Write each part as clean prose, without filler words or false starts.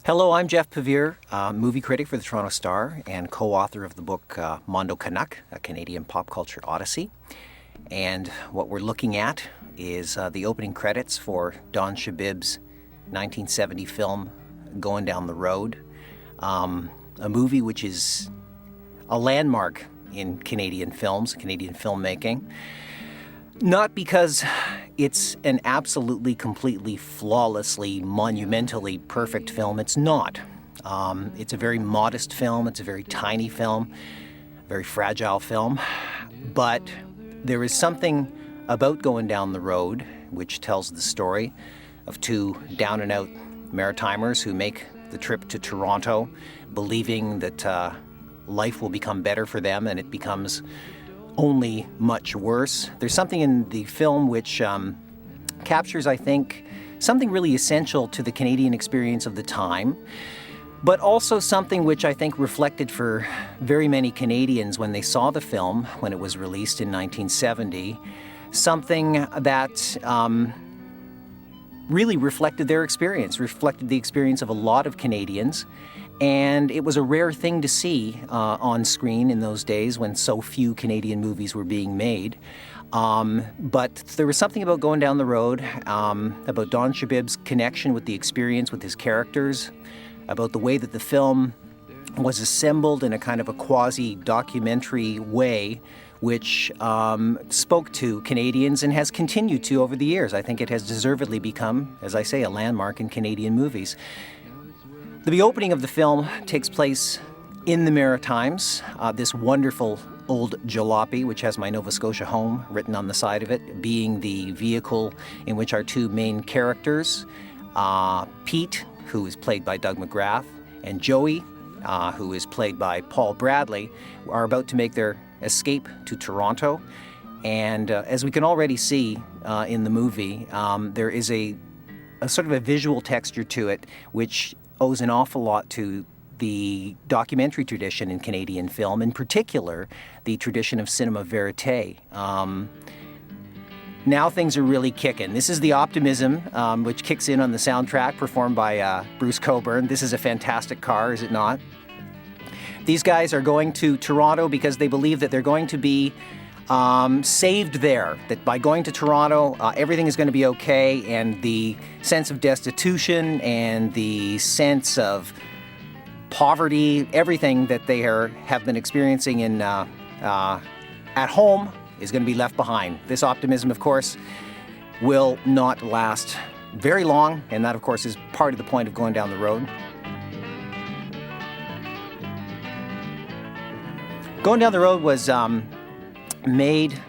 Hello, I'm Geoff Pevere, movie critic for the Toronto Star and co-author of the book Mondo Canuck, a Canadian pop culture odyssey. And what we're looking at is the opening credits for Donald Shebib's 1970 film Goin Down the Road, a movie which is a landmark in Canadian films, Canadian filmmaking. Not because it's an absolutely, completely, flawlessly, monumentally perfect film. It's not. It's a very modest film. It's a very tiny film, very fragile film. But there is something about Goin Down the Road which tells the story of two down-and-out Maritimers who make the trip to Toronto, believing that life will become better for them, and it becomes only much worse. There's something in the film which captures, I think, something really essential to the Canadian experience of the time, but also something which I think reflected for very many Canadians when they saw the film, when it was released in 1970, something that really reflected their experience, reflected the experience of a lot of Canadians. And it was a rare thing to see on screen in those days when so few Canadian movies were being made. But there was something about Goin Down the Road, about Donald Shebib's connection with the experience, with his characters, about the way that the film was assembled in a kind of a quasi-documentary way, which spoke to Canadians and has continued to over the years. I think it has deservedly become, as I say, a landmark in Canadian movies. The opening of the film takes place in the Maritimes, this wonderful old jalopy, which has my Nova Scotia home written on the side of it, being the vehicle in which our two main characters, Pete, who is played by Doug McGrath, and Joey, who is played by Paul Bradley, are about to make their escape to Toronto. And as we can already see in the movie, there is a sort of a visual texture to it, which owes an awful lot to the documentary tradition in Canadian film, in particular, the tradition of cinema verite. Now things are really kicking. This is the optimism which kicks in on the soundtrack performed by Bruce Cockburn. This is a fantastic car, is it not? These guys are going to Toronto because they believe that they're going to be saved there, that by going to Toronto, everything is going to be okay, and the sense of destitution and the sense of poverty, everything that they have been experiencing at home is going to be left behind. This optimism, of course, will not last very long, and that, of course, is part of the point of Goin Down the Road. Goin Down the Road was made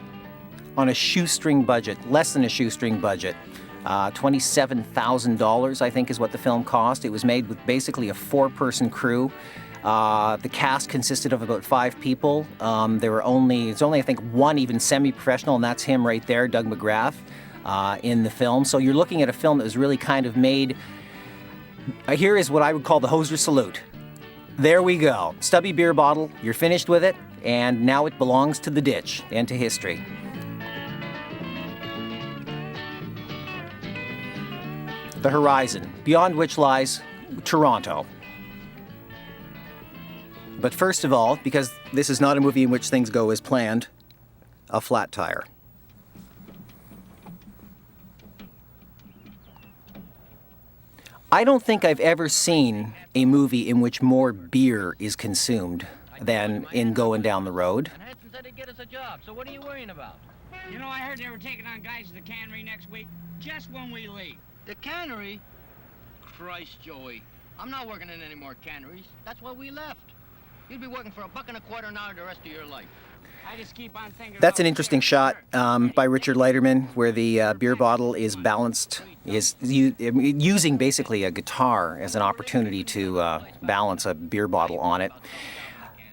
on a shoestring budget, less than a shoestring budget. $27,000, I think, is what the film cost. It was made with basically a 4-person crew. The cast consisted of about 5 people. It's only, I think, one even semi-professional, and that's him right there, Doug McGrath, in the film. So you're looking at a film that was really kind of made, here is what I would call the hoser salute. There we go. Stubby beer bottle, you're finished with it, and now it belongs to the ditch and to history. The horizon, beyond which lies Toronto. But first of all, because this is not a movie in which things go as planned, a flat tire. I don't think I've ever seen a movie in which more beer is consumed than in Goin Down the Road. Hanson said he'd get us a job, so what are you worrying about? You know, I heard they were taking on guys at the cannery next week, just when we leave. The cannery? Christ, Joey. I'm not working in any more canneries. That's why we left. You'd be working for $1.25 an hour the rest of your life. I just keep on thinking. That's an interesting shot by Richard Leiterman, where the beer bottle is balanced, using basically a guitar as an opportunity to balance a beer bottle on it.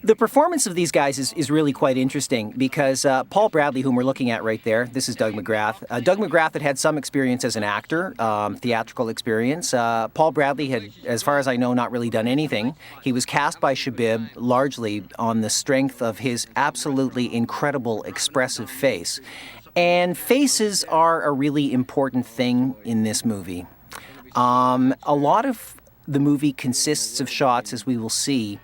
The performance of these guys is really quite interesting because Paul Bradley, whom we're looking at right there, this is Doug McGrath. Doug McGrath had some experience as an actor, theatrical experience. Paul Bradley had, as far as I know, not really done anything. He was cast by Shebib largely on the strength of his absolutely incredible expressive face. And faces are a really important thing in this movie. A lot of the movie consists of shots, as we will see,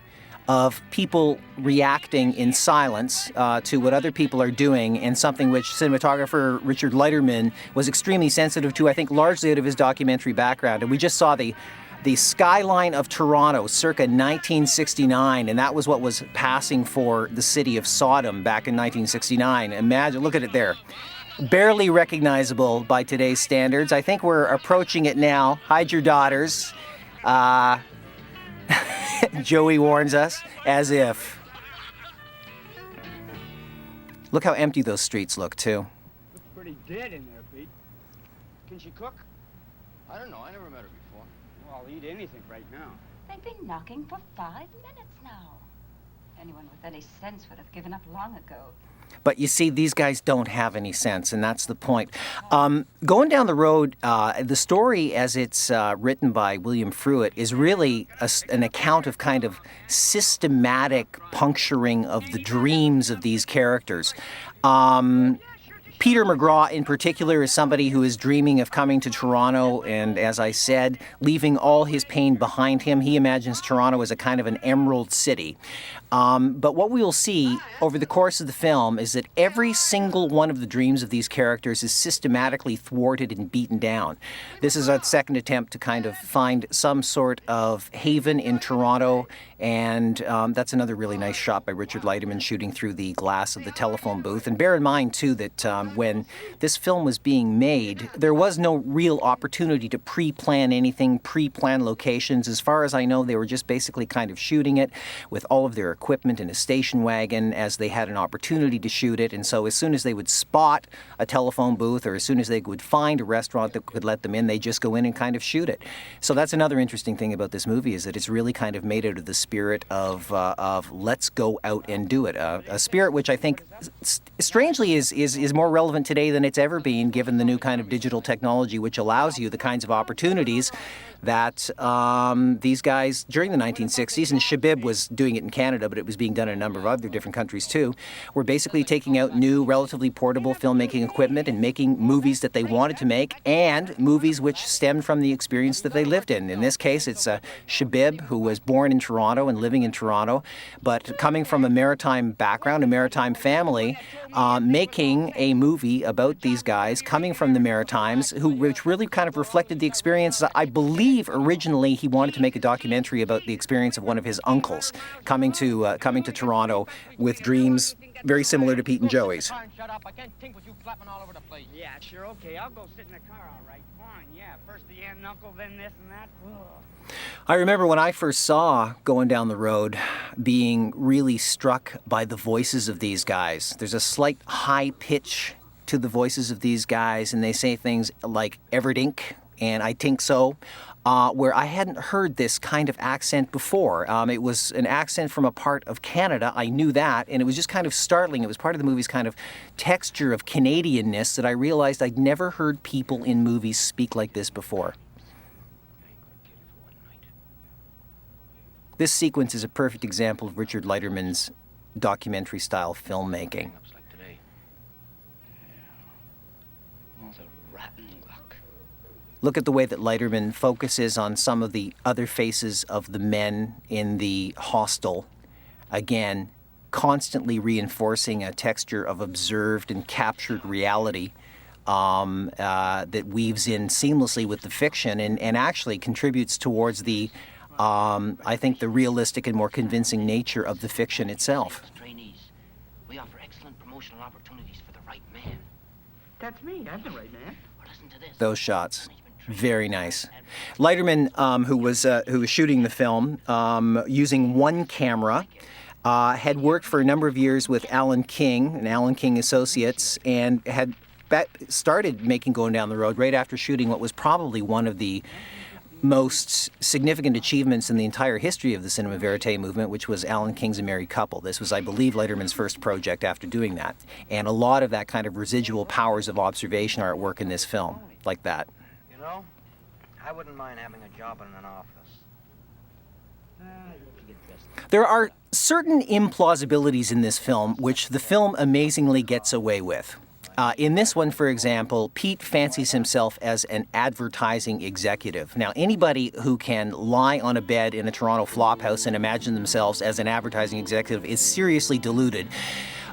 of people reacting in silence to what other people are doing, and something which cinematographer Richard Leiterman was extremely sensitive to, I think largely out of his documentary background. And we just saw the skyline of Toronto circa 1969, and that was what was passing for the city of Sodom back in 1969. Imagine, look at it there. Barely recognizable by today's standards. I think we're approaching it now. Hide your daughters. Joey warns us, as if. Look how empty those streets look, too. Looks pretty dead in there, Pete. Can she cook? I don't know. I never met her before. Well, I'll eat anything right now. They've been knocking for 5 minutes now. Anyone with any sense would have given up long ago. But you see, these guys don't have any sense, and that's the point. Going Down the Road, the story as it's written by William Fruet is really an account of kind of systematic puncturing of the dreams of these characters. Peter McGrath in particular is somebody who is dreaming of coming to Toronto and, as I said, leaving all his pain behind him. He imagines Toronto as a kind of an emerald city. But what we will see over the course of the film is that every single one of the dreams of these characters is systematically thwarted and beaten down. This is a second attempt to kind of find some sort of haven in Toronto, and that's another really nice shot by Richard Leiterman shooting through the glass of the telephone booth. And bear in mind, too, that when this film was being made, there was no real opportunity to pre-plan anything, pre-plan locations. As far as I know, they were just basically kind of shooting it with all of their equipment in a station wagon as they had an opportunity to shoot it. And so as soon as they would spot a telephone booth, or as soon as they would find a restaurant that could let them in, they just go in and kind of shoot it. So that's another interesting thing about this movie, is that it's really kind of made out of the spirit of let's go out and do it. A spirit which I think strangely is more relevant today than it's ever been, given the new kind of digital technology which allows you the kinds of opportunities that these guys during the 1960s, and Shebib was doing it in Canada, but it was being done in a number of other different countries too, were basically taking out new, relatively portable filmmaking equipment and making movies that they wanted to make, and movies which stemmed from the experience that they lived in. In this case, it's Shebib, who was born in Toronto and living in Toronto, but coming from a maritime background, a maritime family, making a movie about these guys coming from the Maritimes, which really kind of reflected the experience. I believe originally he wanted to make a documentary about the experience of one of his uncles coming to Toronto with dreams very similar to Pete and Joey's. Shut up. I can't think with you flapping all over the place. Yeah, sure, okay. I'll go sit in the car, all right. Fine, yeah. First the aunt and uncle, then this and that. Ugh. I remember when I first saw Going Down the Road being really struck by the voices of these guys. There's a slight high pitch to the voices of these guys, and they say things like "Everdink" and "I think so," where I hadn't heard this kind of accent before. It was an accent from a part of Canada. I knew that, and it was just kind of startling. It was part of the movie's kind of texture of Canadianness that I realized I'd never heard people in movies speak like this before. This sequence is a perfect example of Richard Leiterman's documentary-style filmmaking. Look at the way that Leiterman focuses on some of the other faces of the men in the hostel. Again, constantly reinforcing a texture of observed and captured reality that weaves in seamlessly with the fiction and actually contributes towards the, I think, the realistic and more convincing nature of the fiction itself. Trainees, we offer excellent promotional opportunities for the right man. That's me. I'm the right man. Well, listen to this. Those shots. Very nice. Leiterman, who was shooting the film using one camera, had worked for a number of years with Alan King and Alan King Associates, and had started making Going Down the Road right after shooting what was probably one of the most significant achievements in the entire history of the cinema verite movement, which was Alan King's A Married Couple. This was, I believe, Leiterman's first project after doing that. And a lot of that kind of residual powers of observation are at work in this film, like that. You know, I wouldn't mind having a job in an office. There are certain implausibilities in this film which the film amazingly gets away with. In this one, for example, Pete fancies himself as an advertising executive. Now, anybody who can lie on a bed in a Toronto flophouse and imagine themselves as an advertising executive is seriously deluded.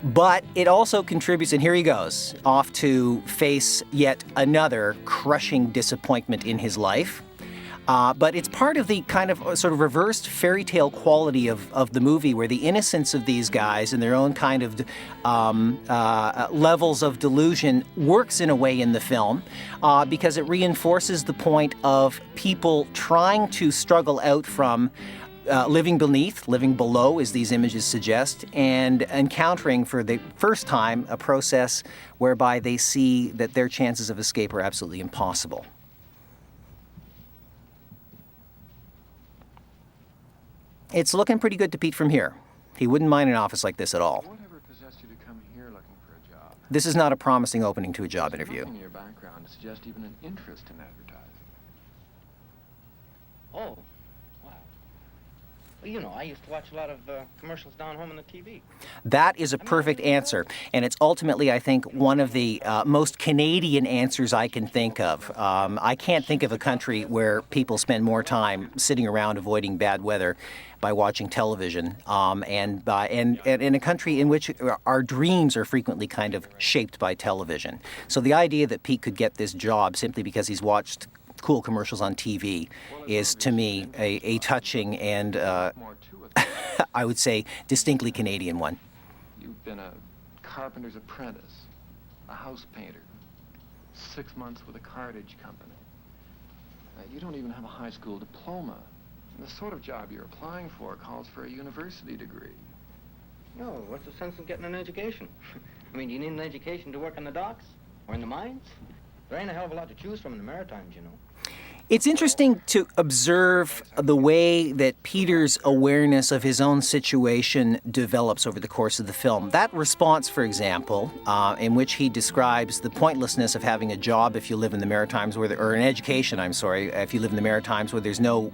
But it also contributes, and here he goes, off to face yet another crushing disappointment in his life. But it's part of the kind of sort of reversed fairy tale quality of the movie, where the innocence of these guys and their own kind of levels of delusion works in a way in the film, because it reinforces the point of people trying to struggle out from living beneath, living below, as these images suggest, and encountering for the first time a process whereby they see that their chances of escape are absolutely impossible. It's looking pretty good to Pete from here. He wouldn't mind an office like this at all. Whatever possessed you to come here looking for a job? This is not a promising opening to a job interview. Nothing in your background to suggest even an interest in advertising. Oh, wow. Well, you know, I used to watch a lot of commercials down home on the TV. That is a perfect answer, and it's ultimately, I think, one of the most Canadian answers I can think of. I can't think of a country where people spend more time sitting around avoiding bad weather by watching television, and in a country in which our dreams are frequently kind of shaped by television. So the idea that Pete could get this job simply because he's watched cool commercials on TV is, to me, a touching and, I would say, distinctly Canadian one. You've been a carpenter's apprentice, a house painter, 6 months with a cartage company. You don't even have a high school diploma. And the sort of job you're applying for calls for a university degree. No, what's the sense of getting an education? I mean, do you need an education to work in the docks or in the mines? There ain't a hell of a lot to choose from in the Maritimes, you know. It's interesting to observe the way that Peter's awareness of his own situation develops over the course of the film. That response, for example, in which he describes the pointlessness of having a job if you live in the Maritimes, or an education, if you live in the Maritimes, where there's no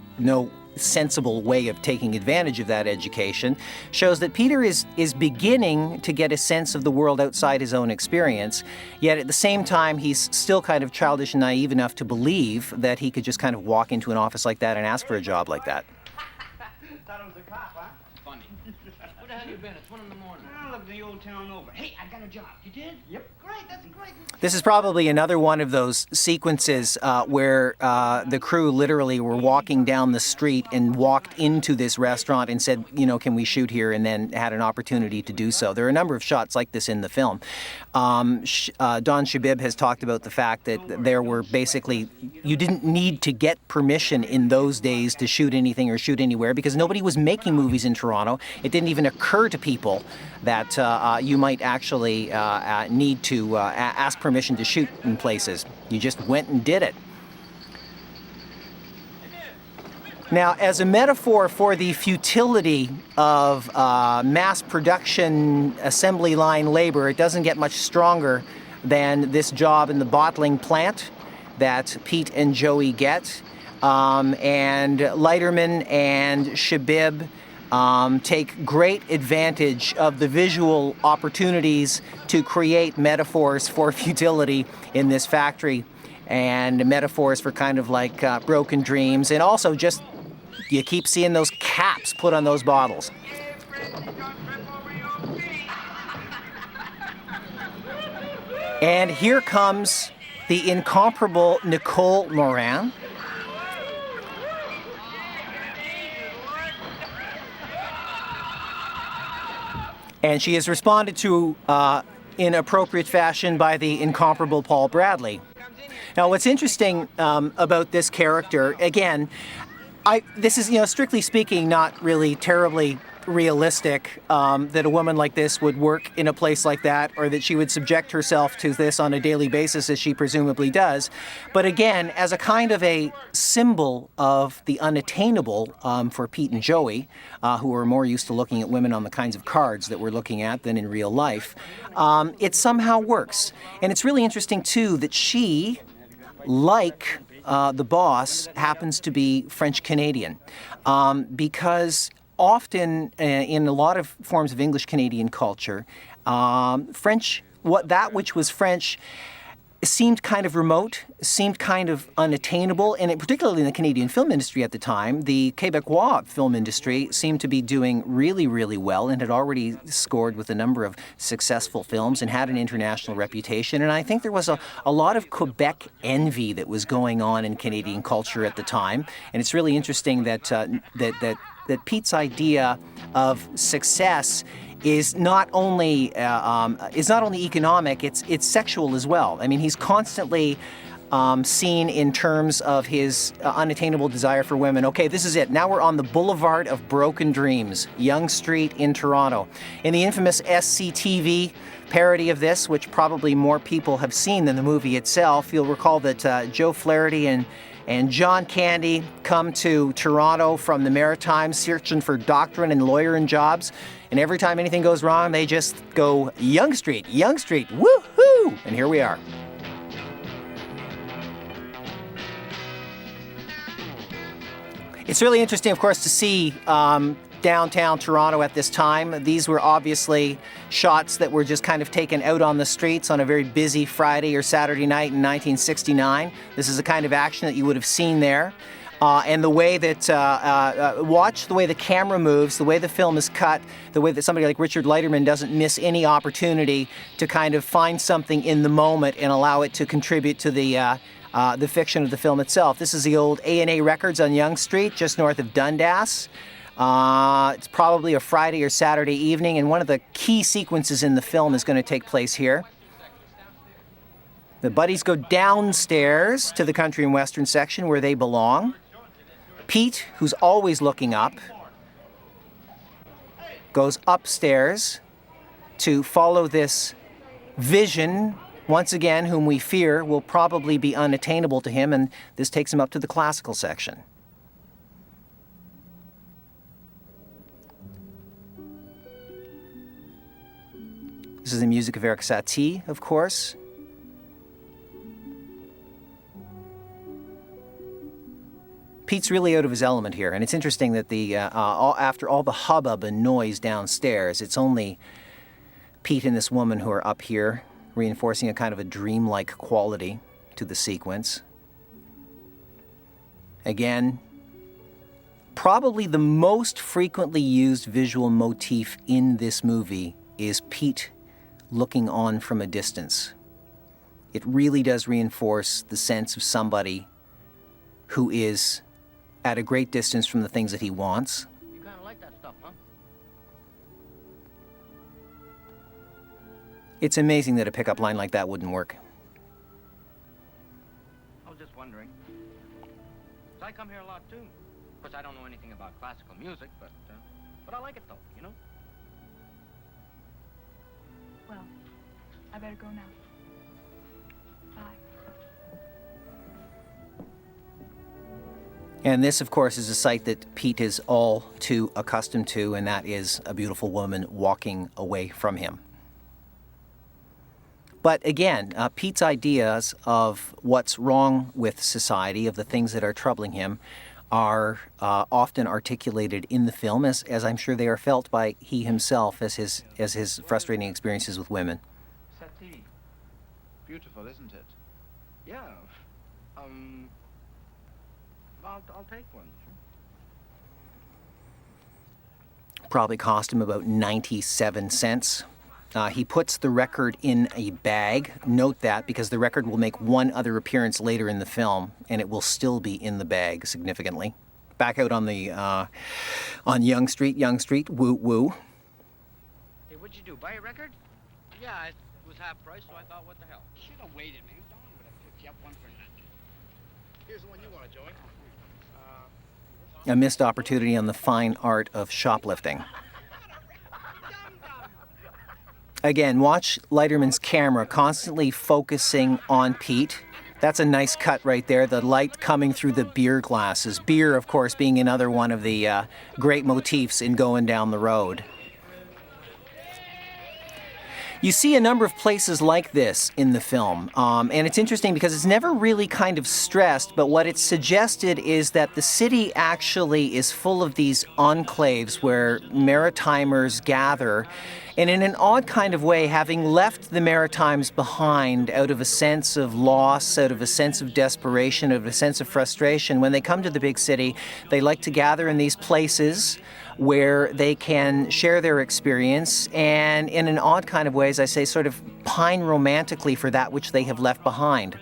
sensible way of taking advantage of that education, shows that Peter is beginning to get a sense of the world outside his own experience, yet at the same time he's still kind of childish and naive enough to believe that he could just kind of walk into an office like that and ask for a job like that. Thought it was a cop, huh? Funny. Where the hell you been? It's 1 in the morning. I looked the old town over. Hey, I got a job. You did? Yep. Great, that's great. This is probably another one of those sequences where the crew literally were walking down the street and walked into this restaurant and said, you know, can we shoot here, and then had an opportunity to do so. There are a number of shots like this in the film. Don Shebib has talked about the fact that there were basically, you didn't need to get permission in those days to shoot anything or shoot anywhere because nobody was making movies in Toronto. It didn't even occur to people that you might actually need to ask permission to shoot in places. You just went and did it. Now, as a metaphor for the futility of mass production assembly line labor, it doesn't get much stronger than this job in the bottling plant that Pete and Joey get. And Leiterman and Shebib take great advantage of the visual opportunities to create metaphors for futility in this factory, and metaphors for kind of like broken dreams, and also just you keep seeing those caps put on those bottles. And here comes the incomparable Nicole Moran. And she is responded to in appropriate fashion by the incomparable Paul Bradley. Now, what's interesting about this character, again, this is, strictly speaking, not really terribly realistic that a woman like this would work in a place like that, or that she would subject herself to this on a daily basis as she presumably does. But again, as a kind of a symbol of the unattainable for Pete and Joey, who are more used to looking at women on the kinds of cards that we're looking at than in real life, it somehow works. And it's really interesting, too, that she, like the boss, happens to be French-Canadian, because often in a lot of forms of English Canadian culture, French that which was French seemed kind of remote, seemed kind of unattainable, and particularly in the Canadian film industry at the time, the Quebecois film industry seemed to be doing really, really well and had already scored with a number of successful films and had an international reputation. And I think there was a lot of Quebec envy that was going on in Canadian culture at the time. And it's really interesting that that Pete's idea of success is not only economic, it's sexual as well. I mean, he's constantly seen in terms of his unattainable desire for women. Okay, this is it. Now we're on the Boulevard of Broken Dreams, Yonge Street in Toronto. In the infamous SCTV parody of this, which probably more people have seen than the movie itself, you'll recall that Joe Flaherty and John Candy come to Toronto from the Maritimes searching for doctrine and lawyering jobs. And every time anything goes wrong, they just go, Yonge Street, woohoo! And here we are. It's really interesting, of course, to see downtown Toronto at this time. These were obviously shots that were just kind of taken out on the streets on a very busy Friday or Saturday night in 1969. This is the kind of action that you would have seen there. And the way that, watch the way the camera moves, the way the film is cut, the way that somebody like Richard Leiterman doesn't miss any opportunity to kind of find something in the moment and allow it to contribute to the fiction of the film itself. This is the old A&A Records on Yonge Street, just north of Dundas. It's probably a Friday or Saturday evening, and one of the key sequences in the film is going to take place here. The buddies go downstairs to the country and western section where they belong. Pete, who's always looking up, goes upstairs to follow this vision, once again, whom we fear will probably be unattainable to him, and this takes him up to the classical section. This is the music of Eric Satie, of course. Pete's really out of his element here, and it's interesting that after all the hubbub and noise downstairs, it's only Pete and this woman who are up here, reinforcing a kind of a dreamlike quality to the sequence. Again, probably the most frequently used visual motif in this movie is Pete looking on from a distance. It really does reinforce the sense of somebody who is at a great distance from the things that he wants. You kind of like that stuff, huh? It's amazing that a pickup line like that wouldn't work. I was just wondering. So I come here a lot, too. Of course, I don't know anything about classical music, but I like it, though, you know? Well, I better go now. Bye. And this, of course, is a sight that Pete is all too accustomed to, and that is a beautiful woman walking away from him. But again, Pete's ideas of what's wrong with society, of the things that are troubling him, are often articulated in the film, as I'm sure they are felt by he himself as his frustrating experiences with women. Satie. Beautiful, isn't it? Yeah. I'll take one. Sure. Probably cost him about 97 cents. He puts the record in a bag. Note that, because the record will make one other appearance later in the film, and it will still be in the bag significantly. Back out on the on Yonge Street, woo woo. Hey, what'd you do? Buy a record? Yeah, it was half price, so I thought, what the hell? Should have waited, man. Don would have picked you up one for nothing. Here's the one you want, Joey. A missed opportunity on the fine art of shoplifting. Again, watch Leiterman's camera constantly focusing on Pete. That's a nice cut right there, the light coming through the beer glasses. Beer, of course, being another one of the great motifs in Goin Down the Road. You see a number of places like this in the film, and it's interesting because it's never really kind of stressed, but what it's suggested is that the city actually is full of these enclaves where Maritimers gather, and in an odd kind of way, having left the Maritimes behind out of a sense of loss, out of a sense of desperation, out of a sense of frustration, when they come to the big city, they like to gather in these places where they can share their experience and, in an odd kind of way, as I say, sort of pine romantically for that which they have left behind.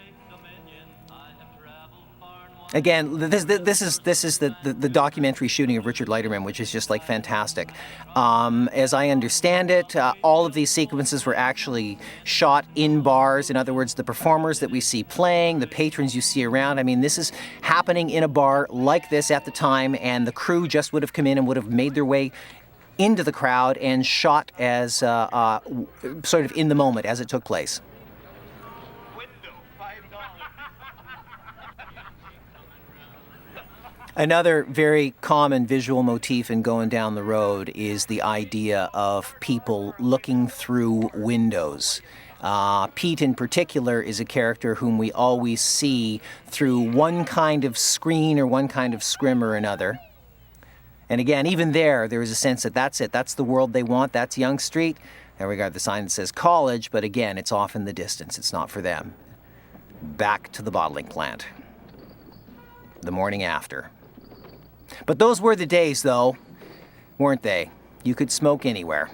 Again, this is the documentary shooting of Richard Leiterman, which is just like fantastic. As I understand it, all of these sequences were actually shot in bars. In other words, the performers that we see playing, the patrons you see around. I mean, this is happening in a bar like this at the time, and the crew just would have come in and would have made their way into the crowd and shot as sort of in the moment as it took place. Another very common visual motif in Goin Down the Road is the idea of people looking through windows. Pete in particular is a character whom we always see through one kind of screen or one kind of scrim or another. And again, even there is a sense that that's it. That's the world they want. That's Yonge Street. There we got the sign that says college, but again, it's off in the distance. It's not for them. Back to the bottling plant. The morning after. But those were the days, though, weren't they? You could smoke anywhere.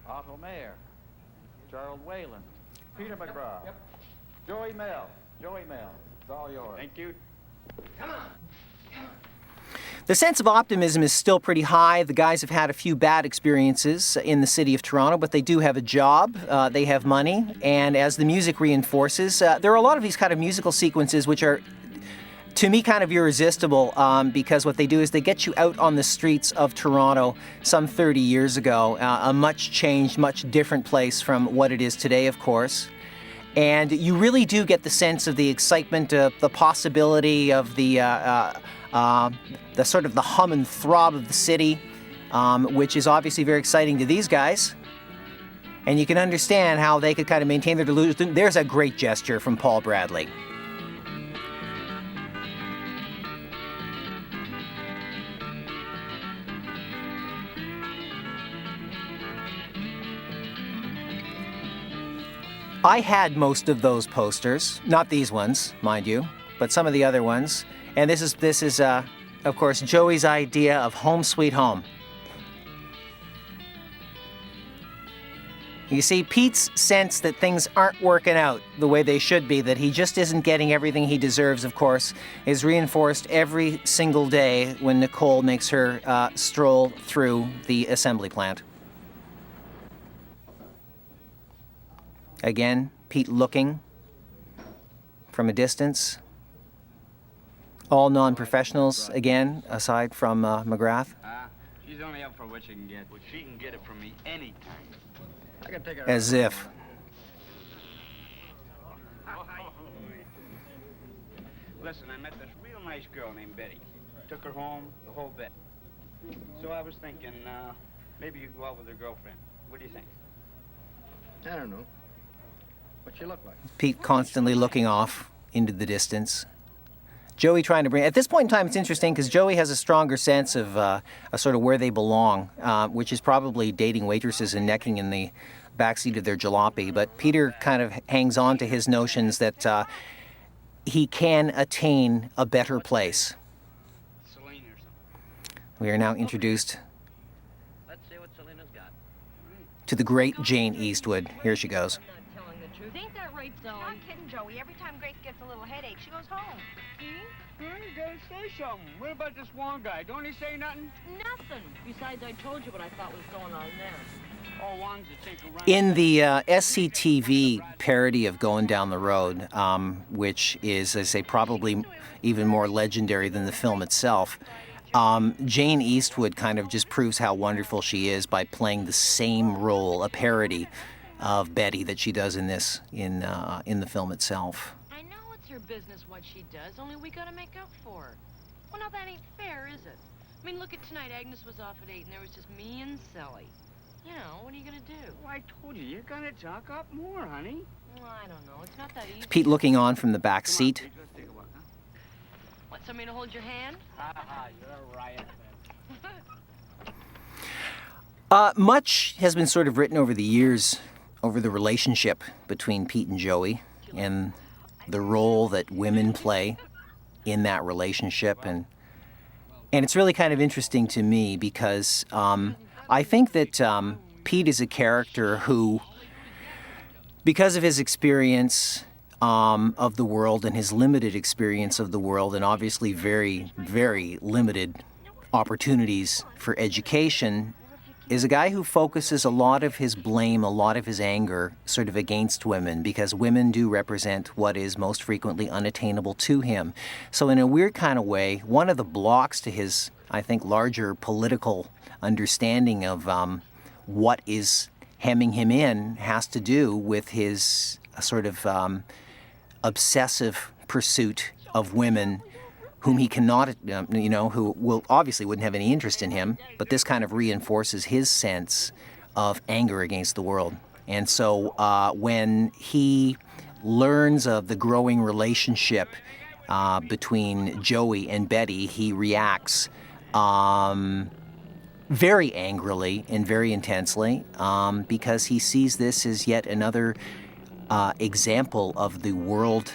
Otto Mayer, Gerald Whalen, Peter McGrath, Joey Mel. It's all yours. Thank you. The sense of optimism is still pretty high. The guys have had a few bad experiences in the city of Toronto, but they do have a job, they have money, and as the music reinforces, there are a lot of these kind of musical sequences which are, to me, kind of irresistible, because what they do is they get you out on the streets of Toronto some 30 years ago, a much changed, much different place from what it is today, of course. And you really do get the sense of the excitement, the possibility of the sort of the hum and throb of the city, which is obviously very exciting to these guys. And you can understand how they could kind of maintain their delusion. There's a great gesture from Paul Bradley. I had most of those posters, not these ones, mind you, but some of the other ones. And this is, of course, Joey's idea of Home Sweet Home. You see, Pete's sense that things aren't working out the way they should be, that he just isn't getting everything he deserves, of course, is reinforced every single day when Nicole makes her stroll through the assembly plant. Again, Pete looking from a distance. All non-professionals, again, aside from McGrath. She's only up for what she can get. Well, she can get it from me anytime. I can take her. As if. Listen, I met this real nice girl named Betty. Took her home, the whole bit. So I was thinking, maybe you go out with her girlfriend. What do you think? I don't know. What's she look like? Pete constantly looking off into the distance. Joey trying to bring... At this point in time, it's interesting because Joey has a stronger sense of sort of where they belong, which is probably dating waitresses and necking in the backseat of their jalopy. But Peter kind of hangs on to his notions that he can attain a better place. We are now introduced to the great Jayne Eastwood. Here she goes. Ain't that right, Zoe? Not kidding, Joey. Every time Grace gets a little headache, she goes home. You gotta say something. What about this one guy? Don't he say nothing? Nothing. Besides, I told you what I thought was going on there. Oh, ones that think around. In the SCTV parody of Goin Down the Road, which is, as I say, probably even more legendary than the film itself, Jayne Eastwood kind of just proves how wonderful she is by playing the same role, a parody of Betty that she does in this in the film itself. I know it's her business what she does, only we gotta make up for it. Well, now that ain't fair, is it? I mean, look at tonight. Agnes was off at 8, and there was just me and Sally. You know, what are you gonna do? Well, I told you, you're gonna talk up more, honey. Well, I don't know. It's not that easy. Pete looking on from the back Come on, seat. Pete, let's take a walk, huh? Want somebody to hold your hand? Ha ha, you're a riot, Much has been sort of written over the years over the relationship between Pete and Joey and the role that women play in that relationship. And it's really kind of interesting to me because I think that Pete is a character who, because of his experience of the world and his limited experience of the world, and obviously very, very limited opportunities for education, is a guy who focuses a lot of his blame, a lot of his anger sort of against women, because women do represent what is most frequently unattainable to him. So in a weird kind of way, one of the blocks to his, I think, larger political understanding of what is hemming him in has to do with his sort of obsessive pursuit of women whom he cannot, who will obviously wouldn't have any interest in him, but this kind of reinforces his sense of anger against the world. And so when he learns of the growing relationship between Joey and Betty, he reacts very angrily and very intensely because he sees this as yet another example of the world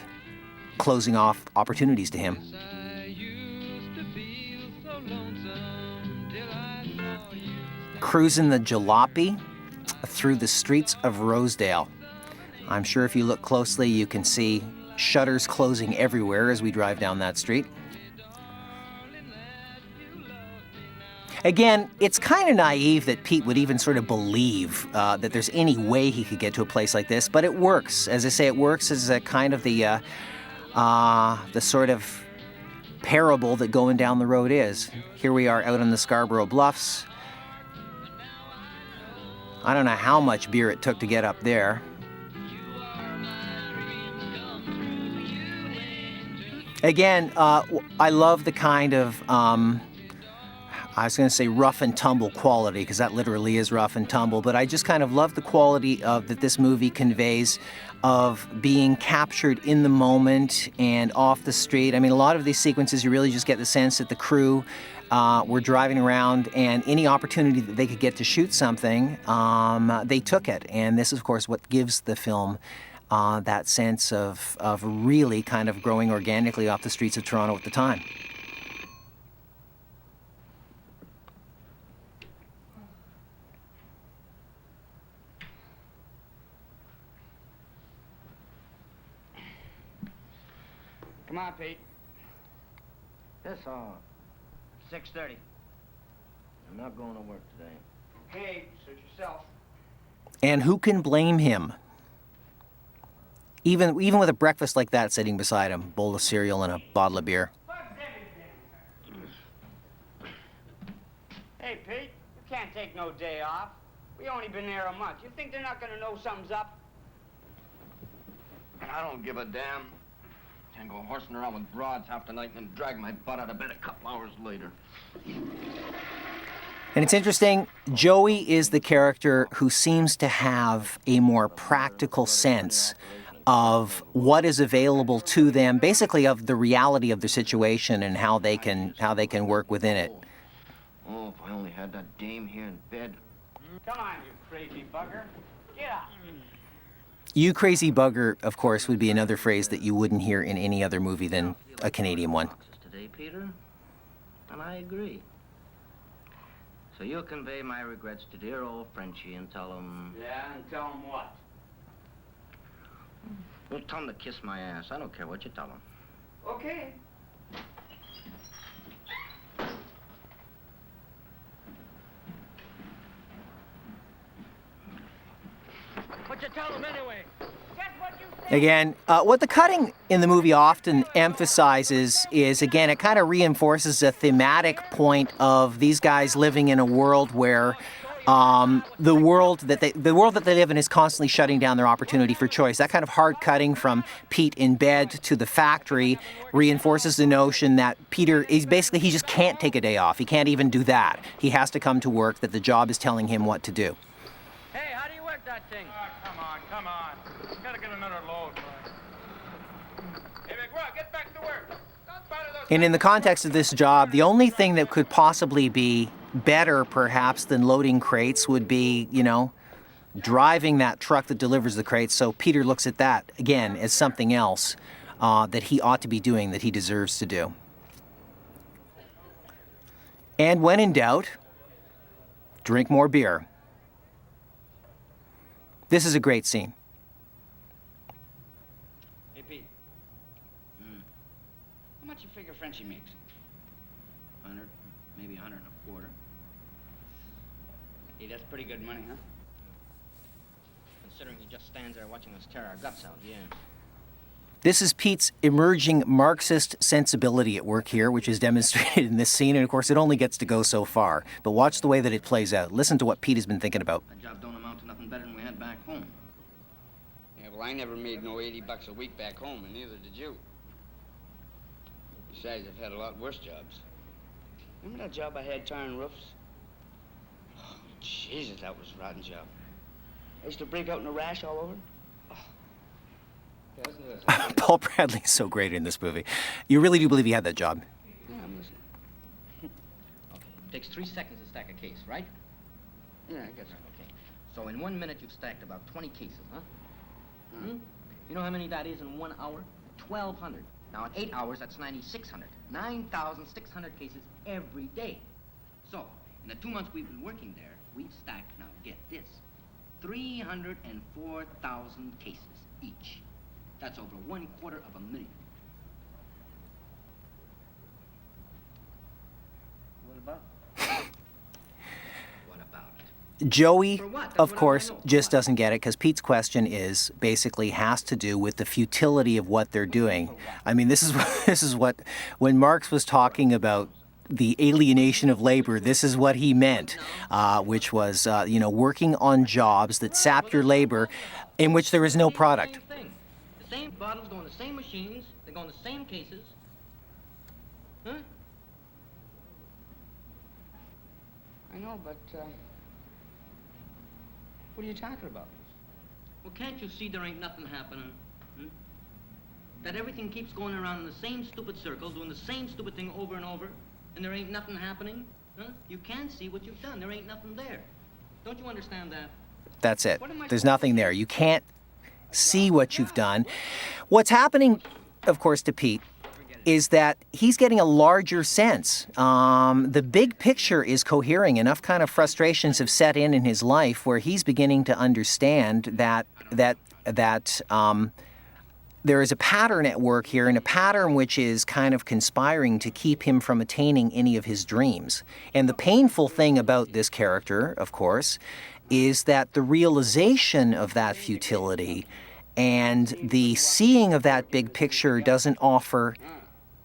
closing off opportunities to him. Cruising the jalopy through the streets of Rosedale. I'm sure if you look closely, you can see shutters closing everywhere as we drive down that street. Again, it's kind of naive that Pete would even sort of believe that there's any way he could get to a place like this, but it works. As I say, it works as a kind of the sort of parable that Goin Down the Road is. Here we are out on the Scarborough Bluffs. I don't know how much beer it took to get up there. Again, I love the kind of, I was going to say rough and tumble quality, because that literally is rough and tumble, but I just kind of love the quality of that this movie conveys of being captured in the moment and off the street. I mean, a lot of these sequences, you really just get the sense that the crew were driving around, and any opportunity that they could get to shoot something, they took it. And this is, of course, what gives the film that sense of really kind of growing organically off the streets of Toronto at the time. Come on, Pete. Yes, 6:30. I'm not going to work today. Okay, suit yourself. And who can blame him? Even with a breakfast like that sitting beside him, bowl of cereal and a bottle of beer. Hey, Pete, you can't take no day off. We only been there a month. You think they're not gonna know something's up? I don't give a damn. Can't go horsing around with broads half the night and then drag my butt out of bed a couple hours later. And it's interesting, Joey is the character who seems to have a more practical sense of what is available to them, basically of the reality of their situation and how they can work within it. Oh, if I only had that dame here in bed. Come on, you crazy bugger. Get up. You crazy bugger, of course, would be another phrase that you wouldn't hear in any other movie than a Canadian one. Today, Peter, and I agree. So you'll convey my regrets to dear old Frenchie and tell him... Yeah, and tell him what? Well, tell him to kiss my ass. I don't care what you tell him. Okay. What you tell him anyway? Again, what the cutting in the movie often emphasizes is, again, it kind of reinforces a thematic point of these guys living in a world where the world that they live in is constantly shutting down their opportunity for choice. That kind of hard cutting from Pete in bed to the factory reinforces the notion that Peter is basically, he just can't take a day off. He can't even do that. He has to come to work, that the job is telling him what to do. Hey, how do you work that thing? Come on. Gotta get another load. Hey, McGrath, get back to work. Don't bother those... And in the context of this job, the only thing that could possibly be better, perhaps, than loading crates would be, driving that truck that delivers the crates. So Peter looks at that, again, as something else that he ought to be doing, that he deserves to do. And when in doubt, drink more beer. This is a great scene. Hey, Pete. How much you figure Frenchie makes? 100, maybe 100 and a quarter. Hey, that's pretty good money, huh? Considering he just stands there watching us tear our guts out, yeah. This is Pete's emerging Marxist sensibility at work here, which is demonstrated in this scene, and of course it only gets to go so far. But watch the way that it plays out. Listen to what Pete has been thinking about. That job don't amount to nothing better than we had back home. Yeah, well, I never made no $80 a week back home, and neither did you. Besides, I've had a lot worse jobs. Remember that job I had tarring roofs? Oh, Jesus, that was a rotten job. I used to break out in a rash all over. Oh. Yeah, listen to this. Paul Bradley is so great in this movie. You really do believe he had that job? Yeah, I'm listening. Okay, takes 3 seconds to stack a case, right? Yeah, I guess so. Okay, so in 1 minute you've stacked about 20 cases, huh? You know how many that is in 1 hour? 1,200. Now, in 8 hours, that's 9,600. 9,600 cases every day. So, in the 2 months we've been working there, we've stacked, now get this, 304,000 cases each. That's over 1/4 million. What about? What about it? Joey, For what? That's of what I course, wanna know. just doesn't get it, because Pete's question is basically has to do with the futility of what they're doing. I mean, this is what, when Marx was talking about the alienation of labor, this is what he meant, which was, working on jobs that sap your labor in which there is no product. Same thing. The same bottles go in the same machines, they go in the same cases. Huh? I know, but, what are you talking about? Well, can't you see there ain't nothing happening? That everything keeps going around in the same stupid circle, doing the same stupid thing over and over, and there ain't nothing happening? Huh? You can see what you've done. There ain't nothing there. Don't you understand that? That's it. There's nothing there. You can't see what you've done. What's happening, of course, to Pete is that he's getting a larger sense. The big picture is cohering. Enough kind of frustrations have set in his life where he's beginning to understand that there is a pattern at work here, and a pattern which is kind of conspiring to keep him from attaining any of his dreams. And the painful thing about this character, of course, is that the realization of that futility and the seeing of that big picture doesn't offer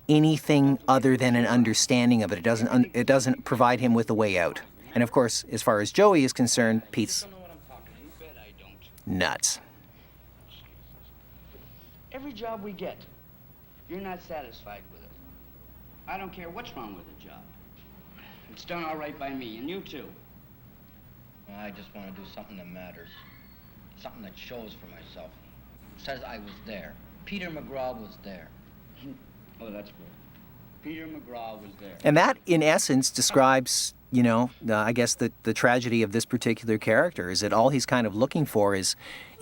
anything other than an understanding of it. It doesn't provide him with a way out. And of course, as far as Joey is concerned, Pete's nuts. Every job we get, you're not satisfied with it. I don't care what's wrong with the job. It's done all right by me, and you too. I just want to do something that matters. Something that shows for myself. Says I was there. Peter McGrath was there. Oh, that's good. Peter McGrath was there. And that, in essence, describes, I guess the tragedy of this particular character is that all he's kind of looking for is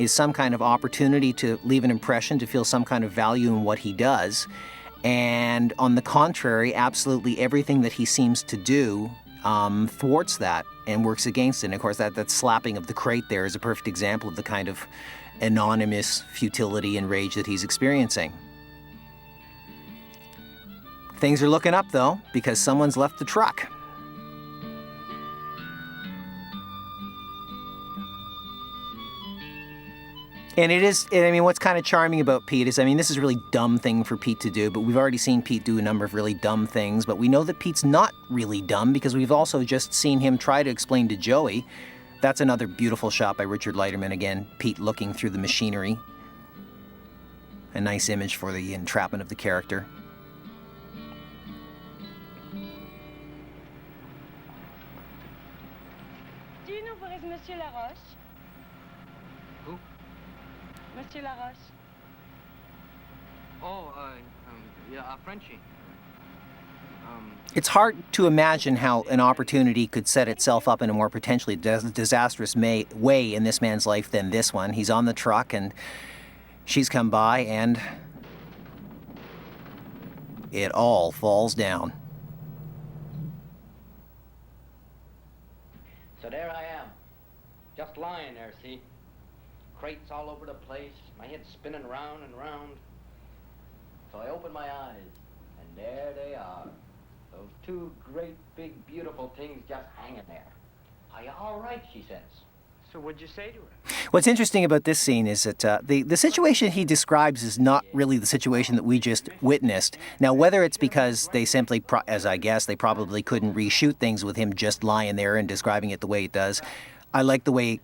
some kind of opportunity to leave an impression, to feel some kind of value in what he does. And on the contrary, absolutely everything that he seems to do thwarts that and works against it. And of course, that slapping of the crate there is a perfect example of the kind of anonymous futility and rage that he's experiencing. Things are looking up, though, because someone's left the truck. And what's kind of charming about Pete is, this is a really dumb thing for Pete to do, but we've already seen Pete do a number of really dumb things, but we know that Pete's not really dumb because we've also just seen him try to explain to Joey That's another beautiful shot by Richard Leiterman again. Pete looking through the machinery. A nice image for the entrapment of the character. Do you know where is Monsieur Laroche? Who? Monsieur Laroche. Oh, yeah, Frenchie. It's hard to imagine how an opportunity could set itself up in a more potentially disastrous way in this man's life than this one. He's on the truck and she's come by and it all falls down. So there I am, just lying there, see? Crates all over the place, my head spinning round and round. So I open my eyes, and there they are. Those two great, big, beautiful things just hanging there. Are you all right, she says. So what'd you say to her? What's interesting about this scene is that the situation he describes is not really the situation that we just witnessed. Now, whether it's because they simply, as I guess, they probably couldn't reshoot things with him just lying there and describing it the way it does, I like the way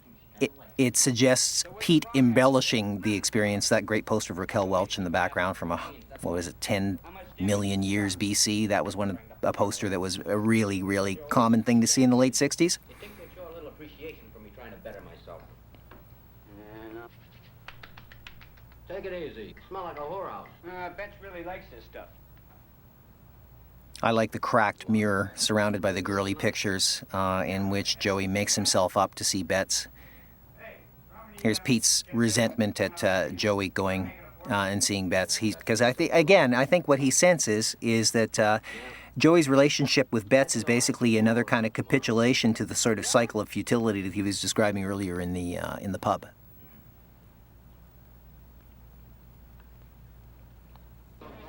it suggests Pete embellishing the experience. That great poster of Raquel Welch in the background from 10 million years BC. That was a poster that was a really, really common thing to see in the late 60s. You think they'd show a little appreciation for me trying to better myself? Yeah, no. Take it easy. Smell like a whorehouse. Betts really likes this stuff. I like the cracked mirror surrounded by the girly pictures in which Joey makes himself up to see Betts. Here's Pete's resentment at Joey going and seeing Betts. Because I think what he senses is that Joey's relationship with Betts is basically another kind of capitulation to the sort of cycle of futility that he was describing earlier in the pub.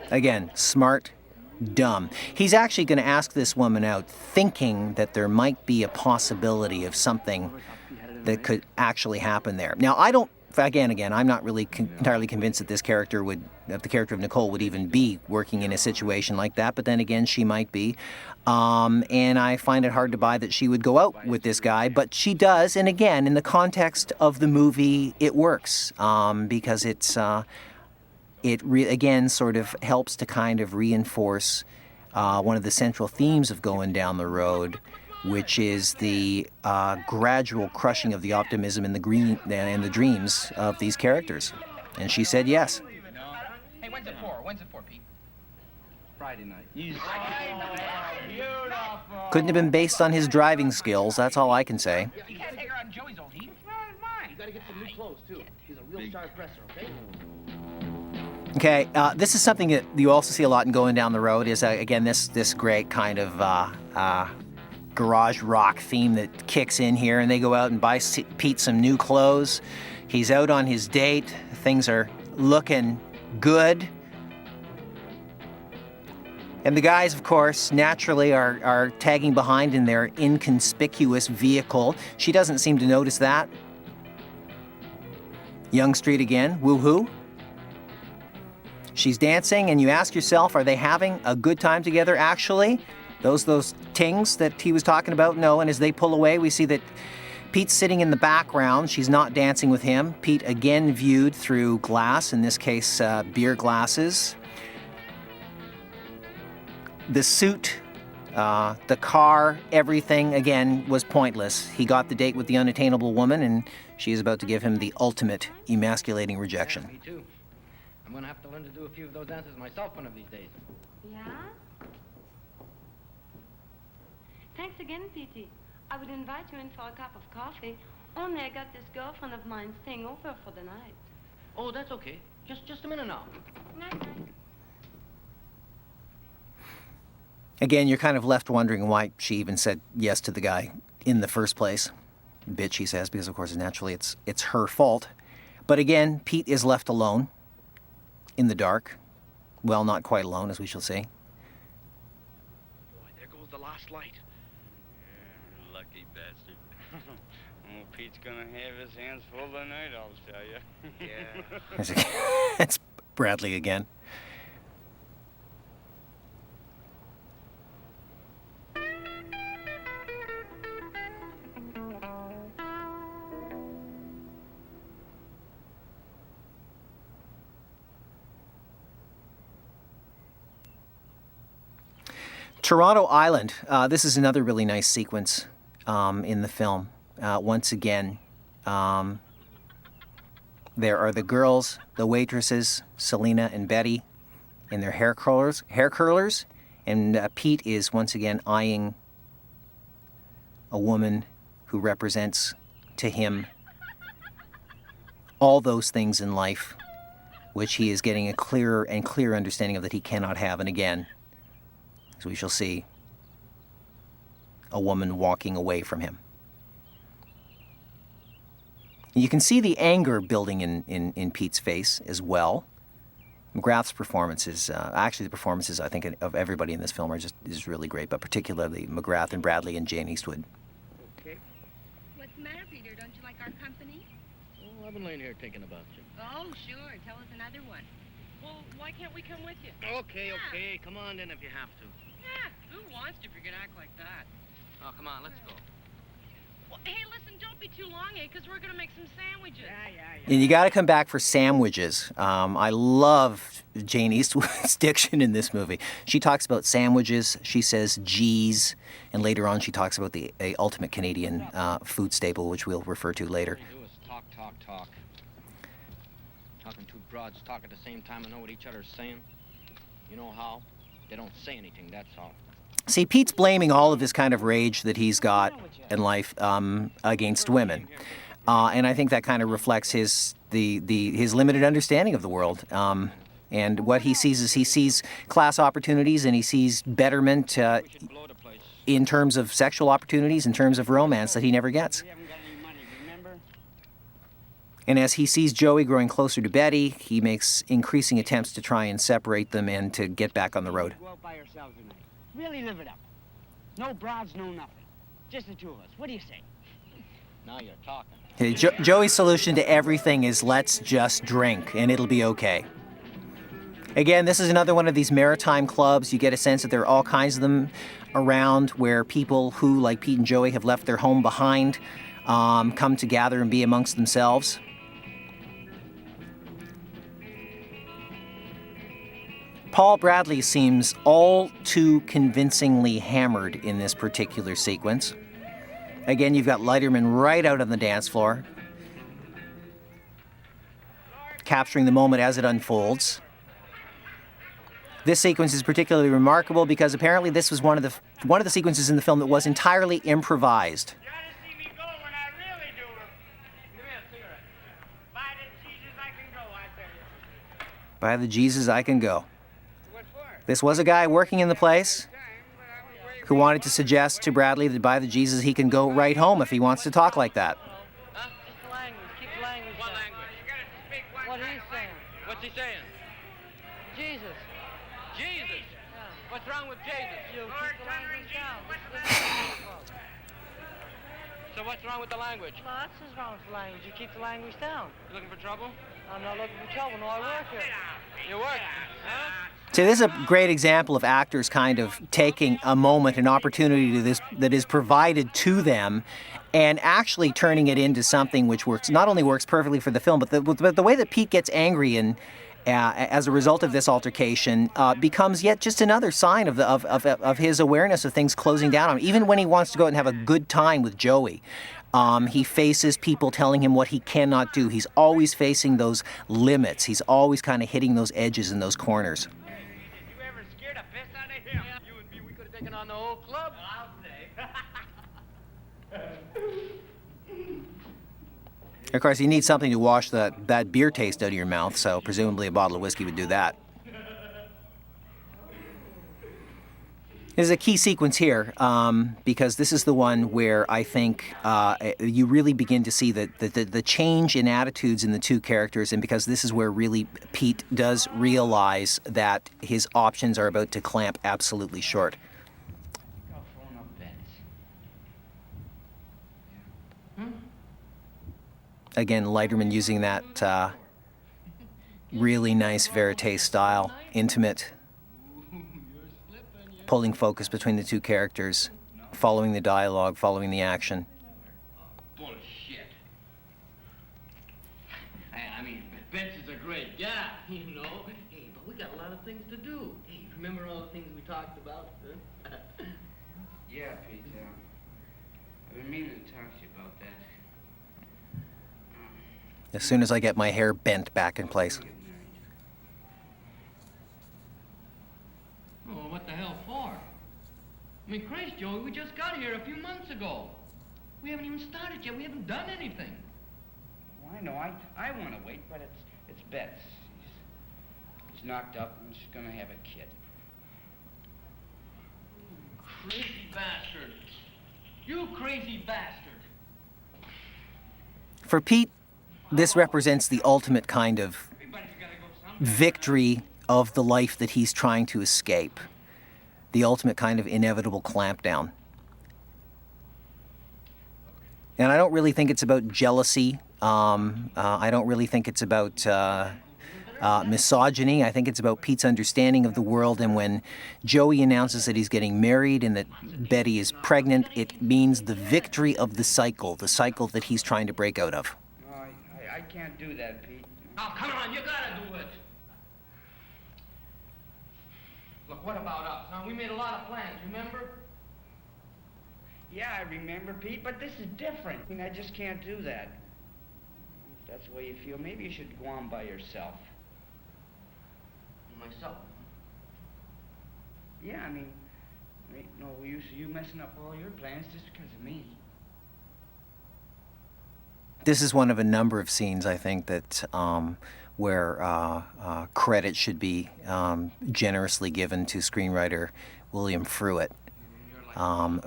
Again, smart, dumb. He's actually going to ask this woman out thinking that there might be a possibility of something that could actually happen there. Now, I'm not really entirely convinced that the character of Nicole would even be working in a situation like that, but then again, she might be. And I find it hard to buy that she would go out with this guy, but she does, and again, in the context of the movie, it works, because again sort of helps to kind of reinforce one of the central themes of Goin Down the Road, which is the gradual crushing of the optimism and the dreams of these characters. And she said yes. Hey, when's it for, Pete? Friday night. Beautiful. Couldn't have been based on his driving skills, that's all I can say. You can't take her out in Joey's old heat. You gotta get some new clothes, too. He's a real sharp dresser, okay? Okay, this is something that you also see a lot in Goin Down the Road, is, again, this great kind of garage rock theme that kicks in here, and they go out and buy Pete some new clothes. He's out on his date. Things are looking good. And the guys, of course, naturally are tagging behind in their inconspicuous vehicle. She doesn't seem to notice that. Young Street again, woohoo. She's dancing, and you ask yourself, are they having a good time together, actually? Those tings that he was talking about? No, and as they pull away, we see that Pete's sitting in the background. She's not dancing with him. Pete again viewed through glass, in this case, beer glasses. The suit, the car, everything, again, was pointless. He got the date with the unattainable woman, and she is about to give him the ultimate emasculating rejection. Yeah, me too. I'm gonna have to learn to do a few of those dances myself one of these days. Yeah? Thanks again, Petey. I would invite you in for a cup of coffee, only I got this girlfriend of mine staying over for the night. Oh, that's okay. Just a minute now. Night-night. Again, you're kind of left wondering why she even said yes to the guy in the first place. Bitch, he says, because of course naturally it's her fault. But again, Pete is left alone in the dark. Well, not quite alone, as we shall see. Boy, there goes the last light. Yeah, lucky bastard. Oh, Pete's gonna have his hands full tonight, I'll tell you. Yeah. It's Bradley again. Toronto Island. This is another really nice sequence in the film. Once again, there are the girls, the waitresses, Selena and Betty, in their hair curlers, and Pete is once again eyeing a woman who represents to him all those things in life, which he is getting a clearer and clearer understanding of that he cannot have. And again, as we shall see, a woman walking away from him. You can see the anger building in Pete's face as well. McGrath's performances, actually the performances I think of everybody in this film is really great, but particularly McGrath and Bradley and Jayne Eastwood. Okay. What's the matter, Peter? Don't you like our company? Oh, I've been laying here thinking about you. Oh, sure. Tell us another one. Well, why can't we come with you? Okay, okay. Come on then if you have to. Yeah, who wants to if you're gonna act like that? Oh, come on, let's go. Well, hey, listen, don't be too long, eh? Because we're gonna make some sandwiches. And you got to come back for sandwiches. I love Jayne Eastwood's diction in this movie. She talks about sandwiches. She says "geez," and later on she talks about the ultimate Canadian food staple, which we'll refer to later. All we do is talk, talk, talk. Talking two broads talk at the same time and know what each other's saying. You know how? They don't say anything, that's all. See, Pete's blaming all of this kind of rage that he's got in life against women. And I think that kind of reflects his limited understanding of the world. And what he sees is he sees class opportunities and he sees betterment in terms of sexual opportunities, in terms of romance that he never gets. And as he sees Joey growing closer to Betty, he makes increasing attempts to try and separate them and to get back on the road. Go out by yourselves tonight. Really live it up. No broads, no nothing. Just the two of us. What do you say? Now you're talking. Hey, Joey's solution to everything is let's just drink and it'll be okay. Again, this is another one of these maritime clubs. You get a sense that there are all kinds of them around where people who, like Pete and Joey, have left their home behind, come to gather and be amongst themselves. Paul Bradley seems all too convincingly hammered in this particular sequence. Again, you've got Leiterman right out on the dance floor, capturing the moment as it unfolds. This sequence is particularly remarkable because apparently this was one of the sequences in the film that was entirely improvised. By the Jesus I can go. This was a guy working in the place who wanted to suggest to Bradley that by the Jesus he can go right home if he wants to talk like that. Huh? Just the language. Keep the language What down. language? What he's saying. What's he saying? Jesus. Jesus. Yeah. What's wrong with Jesus? You keep the language down. This So what's wrong with the language? Lots is wrong with the language. You keep the language down. You looking for trouble? I'm not looking for trouble. No, I work here. You work? Huh? So this is a great example of actors kind of taking a moment, an opportunity to this that is provided to them, and actually turning it into something which works, not only works perfectly for the film, but the way that Pete gets angry and as a result of this altercation becomes yet just another sign of his awareness of things closing down on him. Even when he wants to go out and have a good time with Joey, he faces people telling him what he cannot do. He's always facing those limits. He's always kind of hitting those edges and those corners. You ever scared a piss out of him? You and me, we could have taken on the whole club. I'll say. Of course, you need something to wash that beer taste out of your mouth, so presumably a bottle of whiskey would do that. There's a key sequence here because this is the one where I think you really begin to see the change in attitudes in the two characters, and because this is where really Pete does realize that his options are about to clamp absolutely short. Again, Leiterman using that really nice verite style, intimate, pulling focus between the two characters, following the dialogue, following the action. Bullshit. I mean, Vince is a great guy, you know. Hey, but we got a lot of things to do. Hey, remember all the things we talked about? Huh? Yeah, Pete. I've been meaning to talk to you about that. As soon as I get my hair bent back in place. Oh, what the hell for? I mean, Christ, Joey, we just got here a few months ago. We haven't even started yet. We haven't done anything. Well, I know. I want to wait, but it's Beth's. He's knocked up and she's gonna have a kid. Crazy bastard. You crazy bastard. For Pete, this represents the ultimate kind of victory of the life that he's trying to escape. The ultimate kind of inevitable clampdown. And I don't really think it's about jealousy. I don't really think it's about misogyny. I think it's about Pete's understanding of the world. And when Joey announces that he's getting married and that Betty is pregnant, it means the victory of the cycle that he's trying to break out of. No, I can't do that, Pete. Oh, come on, you gotta do it. Look, what about us? Huh? We made a lot of plans, remember? Yeah, I remember, Pete, but this is different. I mean, I just can't do that. If that's the way you feel, maybe you should go on by yourself. Myself? Yeah, I mean, no use of you messing up all your plans just because of me. This is one of a number of scenes, I think, that where credit should be generously given to screenwriter William Fruet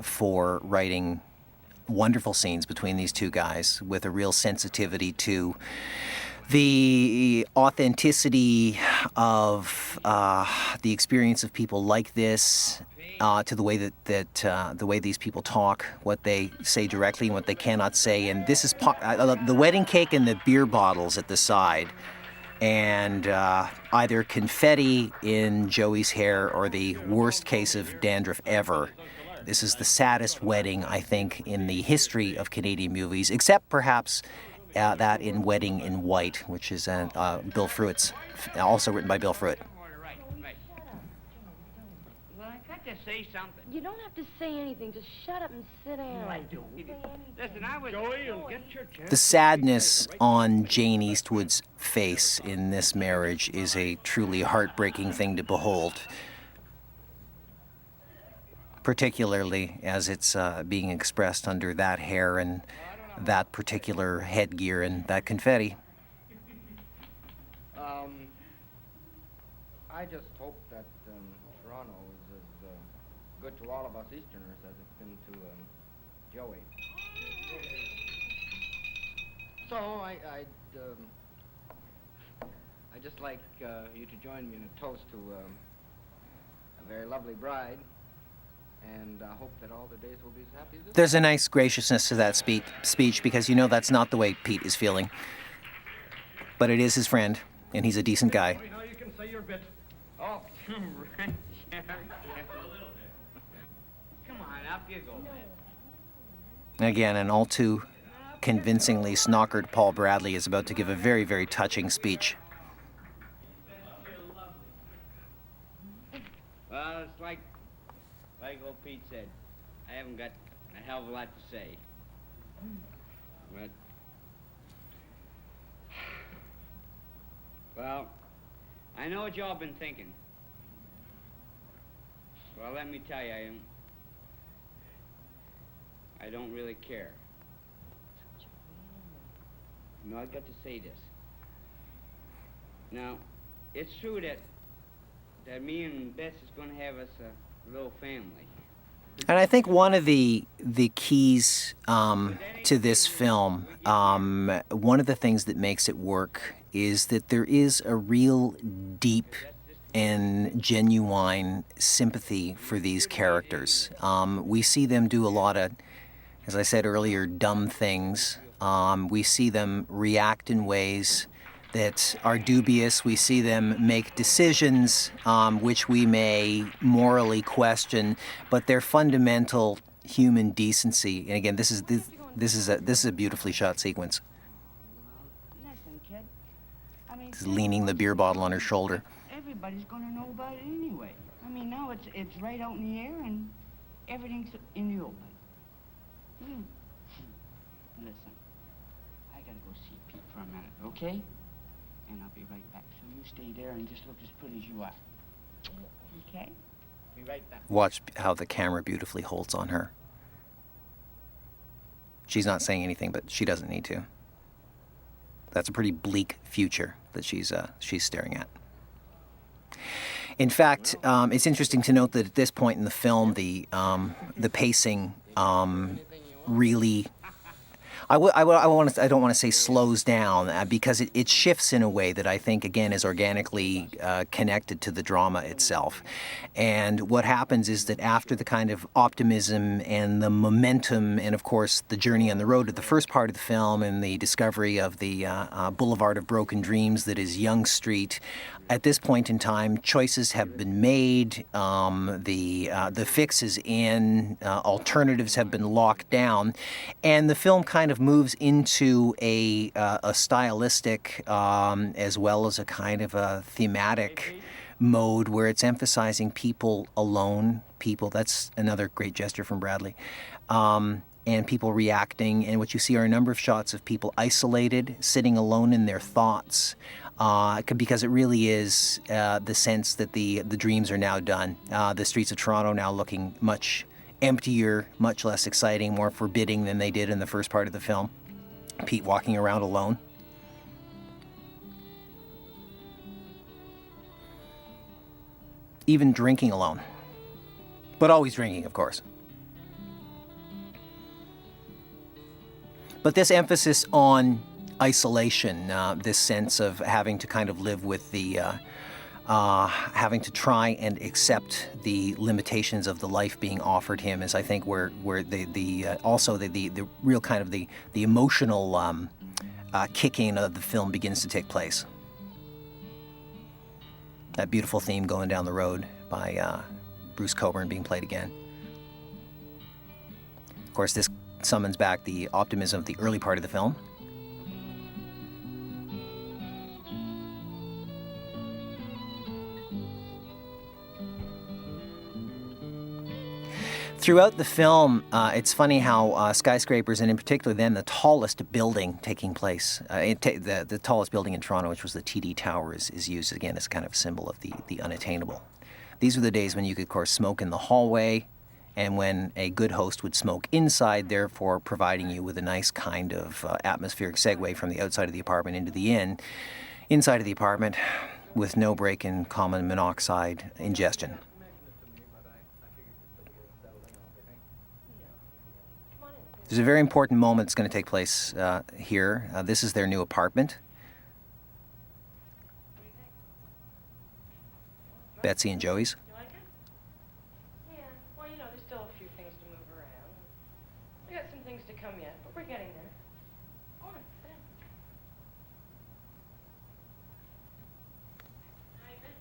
for writing wonderful scenes between these two guys with a real sensitivity to the authenticity of the experience of people like this, to the way that the way these people talk, what they say directly and what they cannot say. And this is the wedding cake and the beer bottles at the side, and either confetti in Joey's hair or the worst case of dandruff ever. This is the saddest wedding, I think, in the history of Canadian movies, except perhaps that in Wedding in White, which is Bill Fruet's, also written by Bill Fruet. Right. Well, I got to say something. You don't have to say anything. Just shut up and sit down. I do. Listen, I was... Joey, you'll get your chance. The sadness on Jayne Eastwood's face in this marriage is a truly heartbreaking thing to behold, particularly as it's being expressed under that hair and that particular headgear and that confetti. I just hope that Toronto is as good to all of us Easterners as it's been to Joey. So I'd just like you to join me in a toast to a very lovely bride, and I hope that all the days will be as happy as this. There's a nice graciousness to that speech because you know that's not the way Pete is feeling. But it is his friend, and he's a decent guy. Now you can say your bit. Oh, right. Yeah. Come on, up you go, man. Again, an all too convincingly snockered Paul Bradley is about to give a very, very touching speech. Well, it's like old Pete said, I haven't got a hell of a lot to say. But, well, I know what y'all been thinking. Well, let me tell you, I don't really care. No, I've got to say this. Now, it's true that me and Bess is going to have us a little family. And I think one of the keys to this film, one of the things that makes it work is that there is a real deep and genuine sympathy for these characters. We see them do a lot of, as I said earlier, dumb things. We see them react in ways that are dubious. We see them make decisions which we may morally question, but their fundamental human decency. And again, this is a beautifully shot sequence. Listen, kid. I mean, He's leaning the beer bottle on her shoulder. Everybody's going to know about it anyway. I mean, now it's right out in the air, and Everything's in the open. Listen, I gotta go see Pete for a minute, okay? And I'll be right back. So you stay there and just look as pretty as you are. Okay? Be right back. Watch how the camera beautifully holds on her. She's not saying anything, but she doesn't need to. That's a pretty bleak future that she's staring at. In fact, it's interesting to note that at this point in the film, the pacing really, I don't want to say slows down because it shifts in a way that I think again is organically connected to the drama itself. And what happens is that after the kind of optimism and the momentum, and of course the journey on the road to the first part of the film and the discovery of the boulevard of broken dreams that is Yonge Street. At this point in time, choices have been made, the fix is in, alternatives have been locked down, and the film kind of moves into a stylistic as well as a kind of a thematic mode where it's emphasizing people alone, that's another great gesture from Bradley, and people reacting, and what you see are a number of shots of people isolated, sitting alone in their thoughts. Because it really is the sense that the dreams are now done. The streets of Toronto now looking much emptier, much less exciting, more forbidding than they did in the first part of the film. Pete walking around alone. Even drinking alone. But always drinking, of course. But this emphasis on isolation, this sense of having to kind of live with the, having to try and accept the limitations of the life being offered him is, I think, where the real kind of the emotional kicking of the film begins to take place. That beautiful theme, Going Down the Road, by Bruce Cockburn being played again. Of course, this summons back the optimism of the early part of the film. Throughout the film, it's funny how skyscrapers, and in particular then the tallest building taking place, the tallest building in Toronto, which was the TD Tower, is used again as kind of a symbol of the unattainable. These were the days when you could, of course, smoke in the hallway, and when a good host would smoke inside, therefore providing you with a nice kind of atmospheric segue from the outside of the apartment into the inside of the apartment, with no break in common monoxide ingestion. There's a very important moment that's going to take place here. This is their new apartment. Betsy and Joey's. You like it? Yeah. Well, you know, there's still a few things to move around. We got some things to come yet, but we're getting there. All right, sit down. How you been?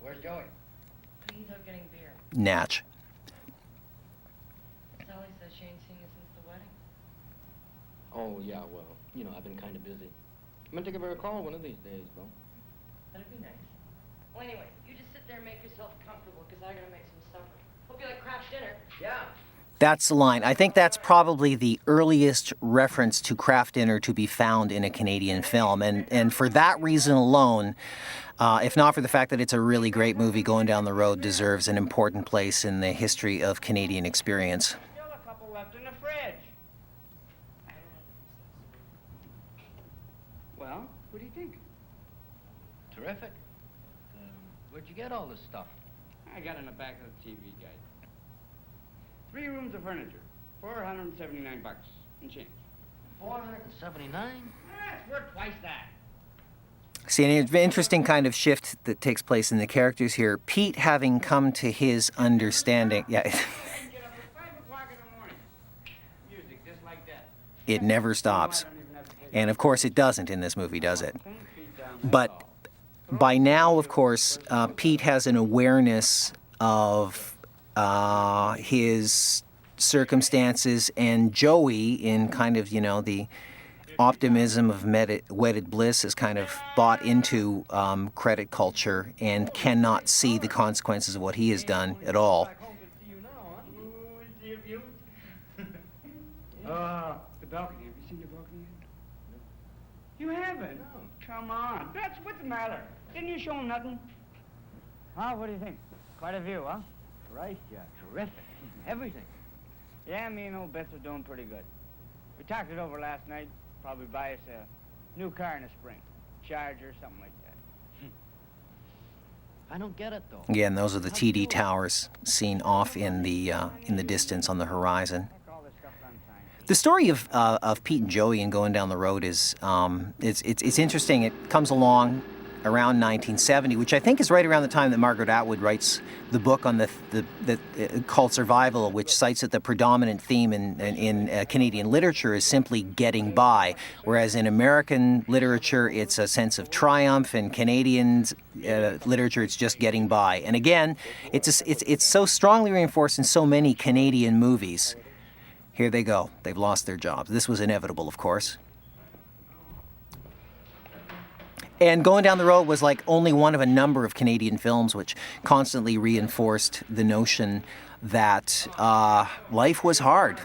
Where's Joey? He's out getting beer. Natch. Sally says she ain't seen you since the wedding. Oh, yeah, well, you know, I've been kind of busy. I'm gonna give her a call one of these days, though. That'd be nice. Well, anyway, you just sit there and make yourself comfortable, because I gotta make some supper. Hope you like Kraft dinner. Yeah. That's the line. I think that's probably the earliest reference to Kraft dinner to be found in a Canadian film. And for that reason alone, if not for the fact that it's a really great movie, Going Down the Road deserves an important place in the history of Canadian experience. Still a couple left in the fridge. Well, what do you think? Terrific. Where'd you get all this stuff? I got in the back of the TV guide. 3 rooms of furniture, $479 and change. 479? It's worth twice that. See, and it's an interesting kind of shift that takes place in the characters here. Pete having come to his understanding, yeah, Get up at 5 o'clock in the morning. Music just like that. it never stops. And of course it doesn't in this movie, does it? But by now, of course, Pete has an awareness of his circumstances, and Joey, in kind of, you know, the optimism of wedded bliss is kind of bought into credit culture and cannot see the consequences of what he has done at all. The balcony. Have you seen the balcony yet? You haven't? No. Come on. That's what's the matter. Didn't you show him nothing? Huh? What do you think? Quite a view, huh? Christ, yeah, terrific. Everything. Yeah, me and old Bets are doing pretty good. We talked it over last night. Probably buy us a new car in the spring. Charger, something like that. I don't get it, though. Again, those are the TD towers seen off in the distance on the horizon. The story of Pete and Joey and Going Down the Road is it's interesting. It comes along around 1970, which I think is right around the time that Margaret Atwood writes the book on the called Survival, which cites that the predominant theme in Canadian literature is simply getting by, whereas in American literature it's a sense of triumph, and Canadian literature it's just getting by. And again, it's so strongly reinforced in so many Canadian movies. Here they go. They've lost their jobs. This was inevitable, of course. And Going Down the Road was like only one of a number of Canadian films which constantly reinforced the notion that life was hard,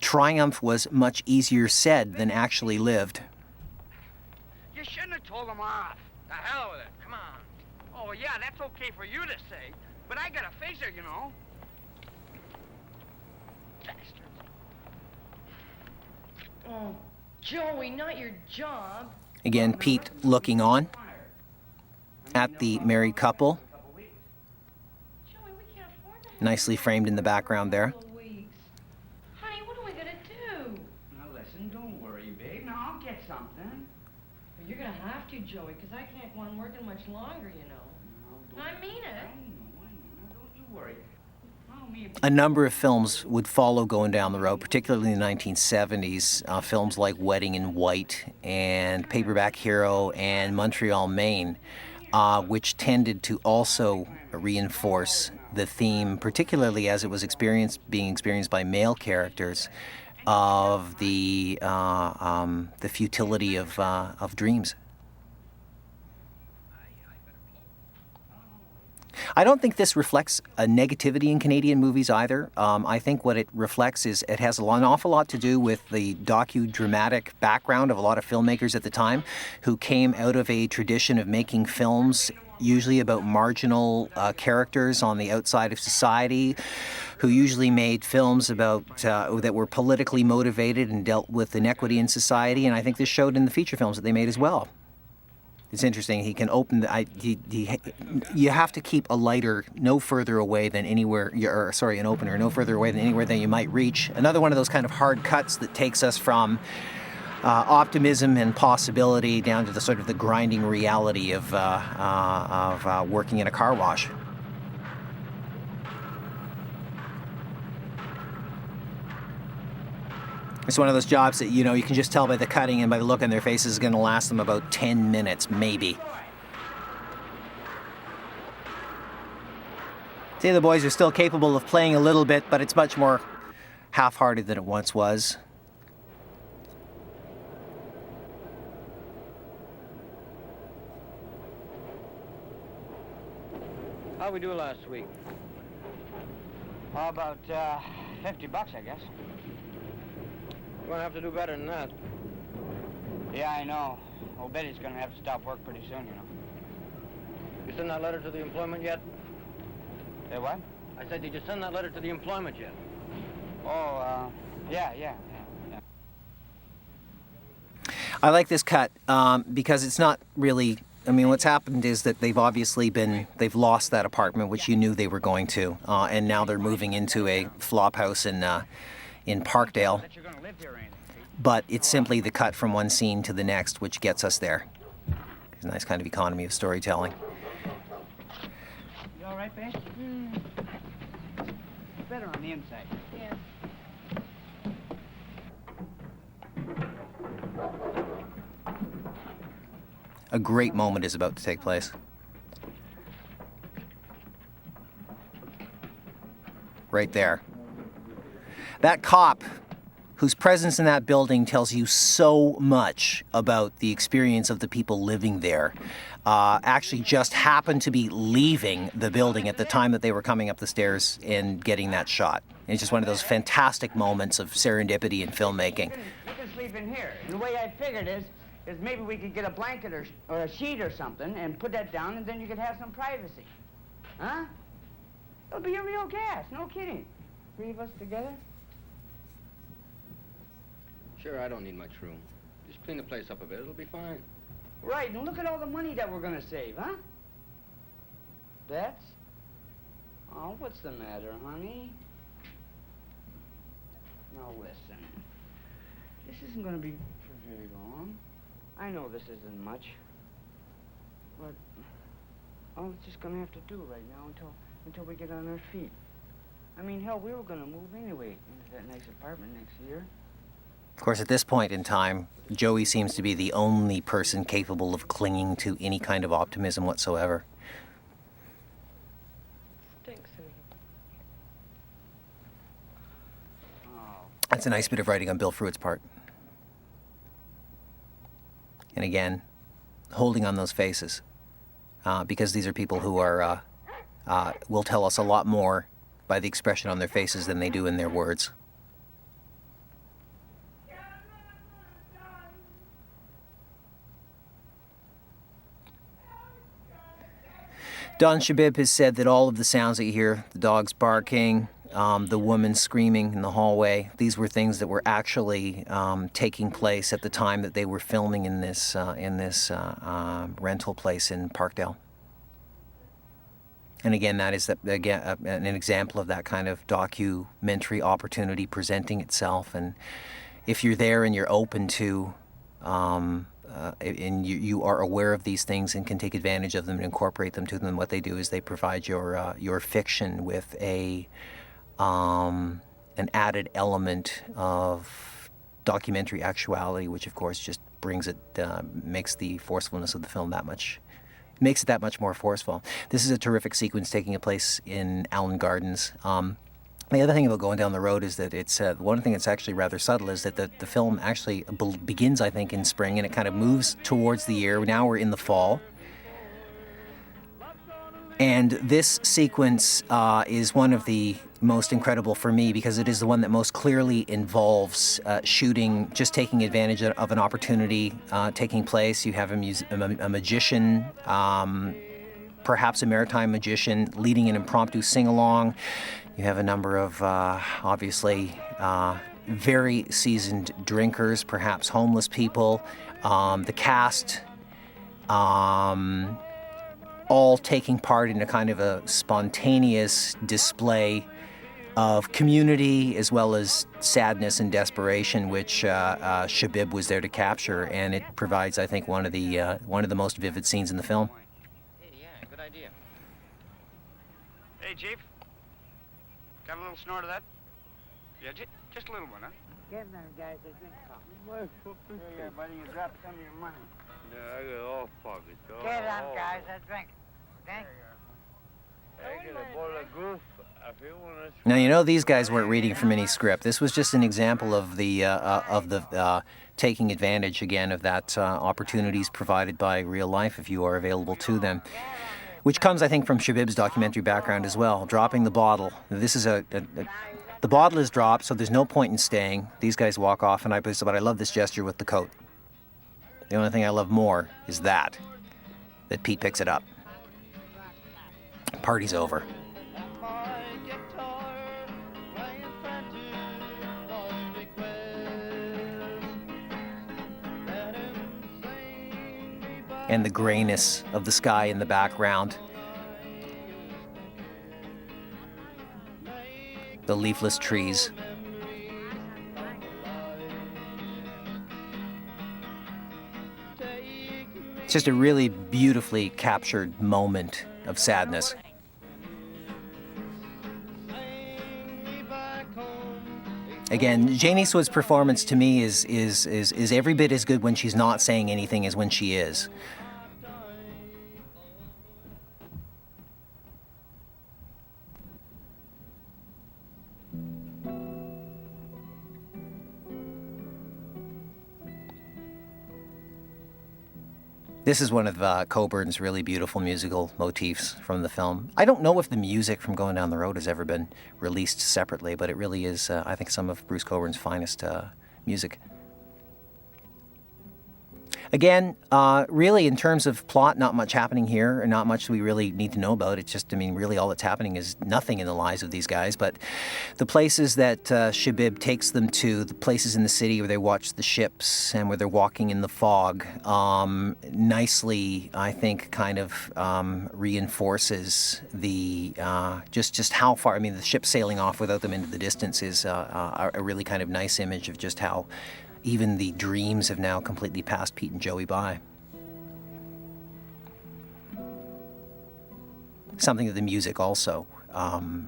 triumph was much easier said than actually lived. You shouldn't have told him off. The hell with it. Come on. Oh, yeah, that's okay for you to say. But I got a phaser, you know. Bastards. Oh, Joey, not your job. Again, Pete looking on at the married couple. Joey, we can't afford to have Nicely framed in the background there. Honey, what are we gonna do? Now listen, don't worry, babe. Now I'll get something. Well, you're gonna have to, Joey, because I can't go on working much longer, you know. I mean it. I know. Don't you worry. A number of films would follow Going Down the Road, particularly in the 1970s. Films like Wedding in White and Paperback Hero and Montreal, Maine, which tended to also reinforce the theme, particularly as it was being experienced by male characters, of the futility of dreams. I don't think this reflects a negativity in Canadian movies either. I think what it reflects is it has an awful lot to do with the docudramatic background of a lot of filmmakers at the time who came out of a tradition of making films usually about marginal characters on the outside of society, who usually made films about that were politically motivated and dealt with inequity in society, and I think this showed in the feature films that they made as well. It's interesting. He can open you have to keep a lighter no further away than anywhere. An opener no further away than anywhere that you might reach. Another one of those kind of hard cuts that takes us from optimism and possibility down to the sort of the grinding reality of working in a car wash. It's one of those jobs that, you can just tell by the cutting and by the look on their faces is going to last them about 10 minutes, maybe. See, the boys are still capable of playing a little bit, but it's much more half-hearted than it once was. How'd we do last week? How about $50, I guess. We're gonna have to do better than that. Yeah, I know. Old Betty's gonna have to stop work pretty soon, you know. You send that letter to the employment yet? Hey, what? I said, did you send that letter to the employment yet? Oh, yeah. I like this cut because it's not really... what's happened is that they've lost that apartment, which you knew they were going to, and now they're moving into a flop house in Parkdale. But it's simply the cut from one scene to the next which gets us there. It's a nice kind of economy of storytelling. You all right, babe? It's better on the inside. Yeah. A great moment is about to take place. Right there. That cop whose presence in that building tells you so much about the experience of the people living there, actually just happened to be leaving the building at the time that they were coming up the stairs and getting that shot. It's just one of those fantastic moments of serendipity in filmmaking. You can sleep in here. And the way I figured is maybe we could get a blanket or a sheet or something and put that down, and then you could have some privacy. Huh? It'll be a real gas, no kidding. 3 of us together? Sure, I don't need much room. Just clean the place up a bit, it'll be fine. Right, and look at all the money that we're gonna save, huh? Bets? Oh, what's the matter, honey? Now listen. This isn't gonna be for very long. I know this isn't much. But all it's just gonna have to do right now until we get on our feet. I mean, hell, we were gonna move anyway into that nice apartment next year. Of course, at this point in time, Joey seems to be the only person capable of clinging to any kind of optimism whatsoever. Stinks in here. That's a nice bit of writing on Bill Fruet's part. And again, holding on those faces, because these are people who are will tell us a lot more by the expression on their faces than they do in their words. Donald Shebib has said that all of the sounds that you hear, the dogs barking, the woman screaming in the hallway, these were things that were actually taking place at the time that they were filming in this rental place in Parkdale. And again, that is an example of that kind of documentary opportunity presenting itself. And if you're there and you're open to and you are aware of these things and can take advantage of them and incorporate them to them, what they do is they provide your fiction with an added element of documentary actuality, which of course just brings it, makes the forcefulness of the film makes it that much more forceful. This is a terrific sequence taking place in Allen Gardens. The other thing about Going Down the Road is that it's one thing that's actually rather subtle is that the film actually begins, I think, in spring, and it kind of moves towards the year. Now we're in the fall. And this sequence is one of the most incredible for me because it is the one that most clearly involves shooting, just taking advantage of an opportunity taking place. You have a magician, perhaps a maritime magician, leading an impromptu sing-along. You have a number of, obviously, very seasoned drinkers, perhaps homeless people, the cast, all taking part in a kind of a spontaneous display of community as well as sadness and desperation, which Shebib was there to capture, and it provides, I think, one of the most vivid scenes in the film. Hey, yeah, good idea. Hey, Chief. Got a little snort of that? Yeah, just a little one, huh? Get them guys a drink coffee. Here, buddy, you dropped some of your money. Yeah, I got all pockets. Get them guys a drink, okay? I get a bowl of goof. If you want to... Now, you know these guys weren't reading from any script. This was just an example of the taking advantage, again, of that opportunities provided by real life if you are available to them. Which comes, I think, from Shebib's documentary background as well. Dropping the bottle. This is the bottle is dropped, so there's no point in staying. These guys walk off, but I love this gesture with the coat. The only thing I love more is that Pete picks it up. Party's over. And the grayness of the sky in the background. The leafless trees. It's just a really beautifully captured moment of sadness. Again, Jayne Eastwood's performance to me is every bit as good when she's not saying anything as when she is. This is one of Coburn's really beautiful musical motifs from the film. I don't know if the music from Going Down the Road has ever been released separately, but it really is, I think, some of Bruce Coburn's finest music. Again, really, in terms of plot, not much happening here, and not much we really need to know about. It's just, I mean, really all that's happening is nothing in the lives of these guys. But the places that Shebib takes them to, the places in the city where they watch the ships and where they're walking in the fog, nicely, I think, kind of reinforces the just how far. I mean, the ship sailing off without them into the distance is a really kind of nice image of just how even the dreams have now completely passed Pete and Joey by. Something that the music also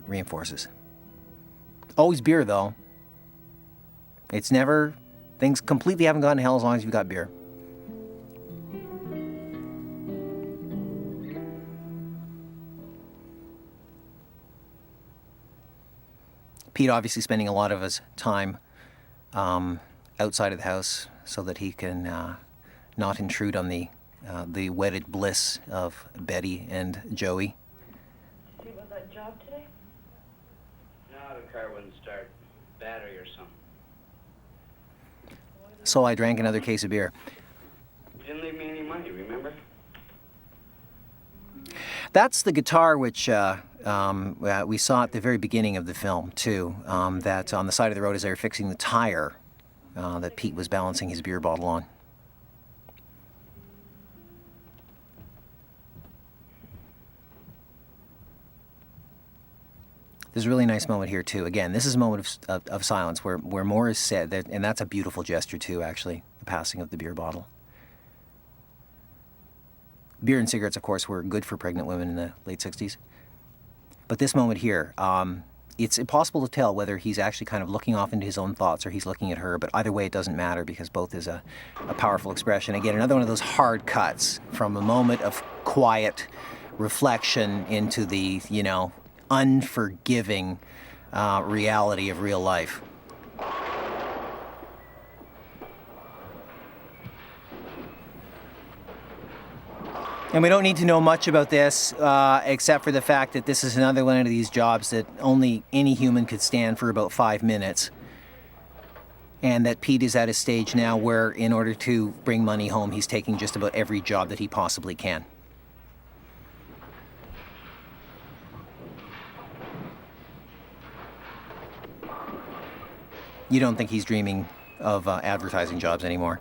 reinforces. Always beer, though. It's never, things completely haven't gone to hell as long as you've got beer. Pete obviously spending a lot of his time outside of the house so that he can not intrude on the wedded bliss of Betty and Joey. See about that job today? No, the car wouldn't start. Battery or something. So I drank another case of beer. You didn't leave me any money, remember? That's the guitar which we saw at the very beginning of the film, too. That on the side of the road as they were fixing the tire that Pete was balancing his beer bottle on. There's a really nice moment here, too. Again, this is a moment of silence where more is said, and that's a beautiful gesture, too, actually, the passing of the beer bottle. Beer and cigarettes, of course, were good for pregnant women in the late 60s. But this moment here, it's impossible to tell whether he's actually kind of looking off into his own thoughts or he's looking at her, but either way it doesn't matter because both is a powerful expression. Again, another one of those hard cuts from a moment of quiet reflection into the, unforgiving reality of real life. And we don't need to know much about this, except for the fact that this is another one of these jobs that only any human could stand for about 5 minutes. And that Pete is at a stage now where, in order to bring money home, he's taking just about every job that he possibly can. You don't think he's dreaming of advertising jobs anymore.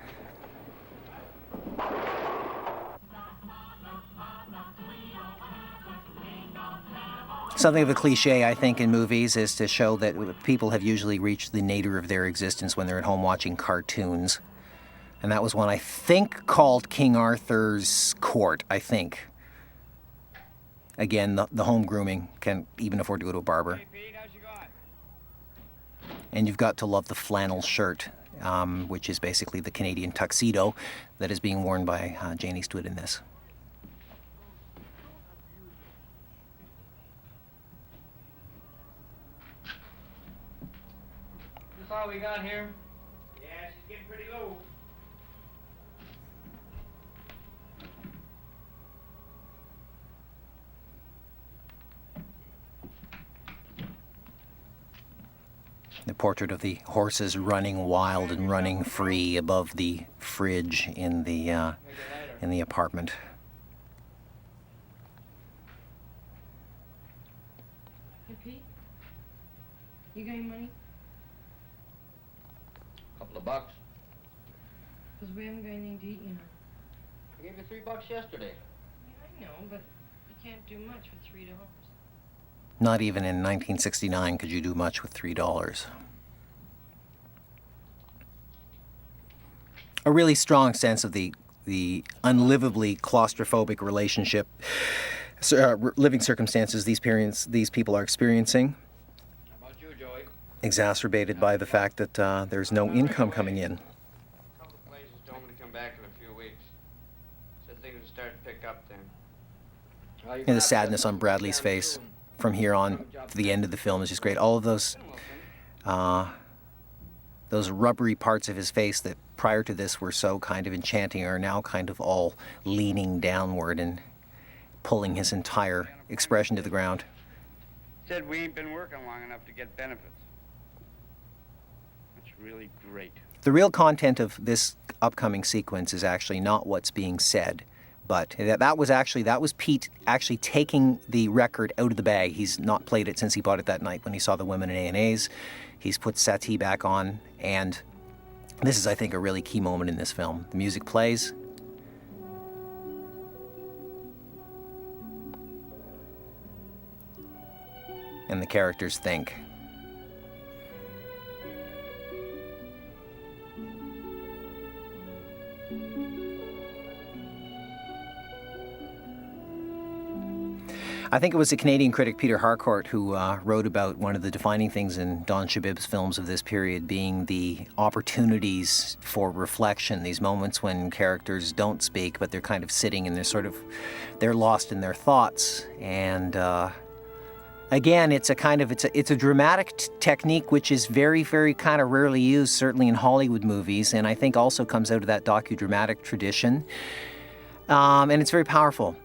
Something of a cliche, I think, in movies is to show that people have usually reached the nadir of their existence when they're at home watching cartoons. And that was one, I think, called King Arthur's Court, I think. Again, the home grooming can't even afford to go to a barber. Hey, Pete, how's you going? And you've got to love the flannel shirt, which is basically the Canadian tuxedo that is being worn by Jayne Eastwood in this. Is this all we got here? Yeah, she's getting pretty low. The portrait of the horses running wild and running free above the fridge in the apartment. Hey, Pete? You got any money? Couple of bucks. Because we haven't got anything to eat, I gave you $3 yesterday. I know, but you can't do much with $3. Not even in 1969 could you do much with $3. A really strong sense of the unlivably claustrophobic relationship, living circumstances these people are experiencing. How about you, Joey? Exacerbated by the fact that there's no income coming in. A couple of places told me to come back in a few weeks. Said things would start to pick up then. Well, And the sadness on Bradley's face from here on to the end of the film is just great. All of those rubbery parts of his face that prior to this were so kind of enchanting are now kind of all leaning downward and pulling his entire expression to the ground. Said we ain't been working long enough to get benefits. That's really great. The real content of this upcoming sequence is actually not what's being said, but that was Pete actually taking the record out of the bag. He's not played it since he bought it that night when he saw the women in A&A's. He's put Satie back on, and this is, I think, a really key moment in this film. The music plays. And the characters think. I think it was the Canadian critic Peter Harcourt who wrote about one of the defining things in Donald Shebib's films of this period being the opportunities for reflection, these moments when characters don't speak, but they're kind of sitting and they're lost in their thoughts. And again, it's a dramatic technique which is very, very kind of rarely used, certainly in Hollywood movies, and I think also comes out of that docudramatic tradition. And it's very powerful,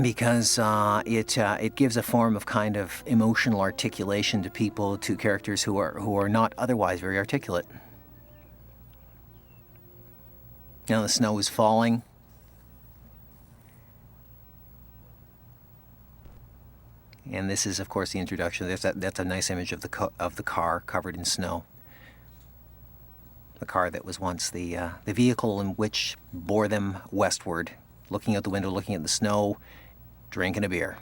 because it gives a form of kind of emotional articulation to people, to characters who are not otherwise very articulate. Now the snow is falling. And this is, of course, the introduction. That's a nice image of the car covered in snow. The car that was once the vehicle in which bore them westward, looking out the window, looking at the snow, drinking a beer.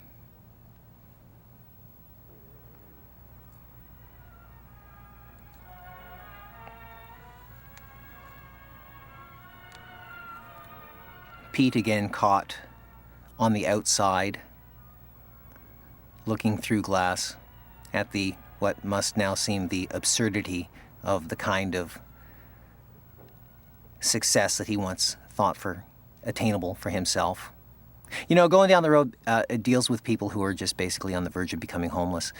Pete again caught on the outside, looking through glass at what must now seem the absurdity of the kind of success that he once thought for attainable for himself. You know, Going Down the Road it deals with people who are just basically on the verge of becoming homeless.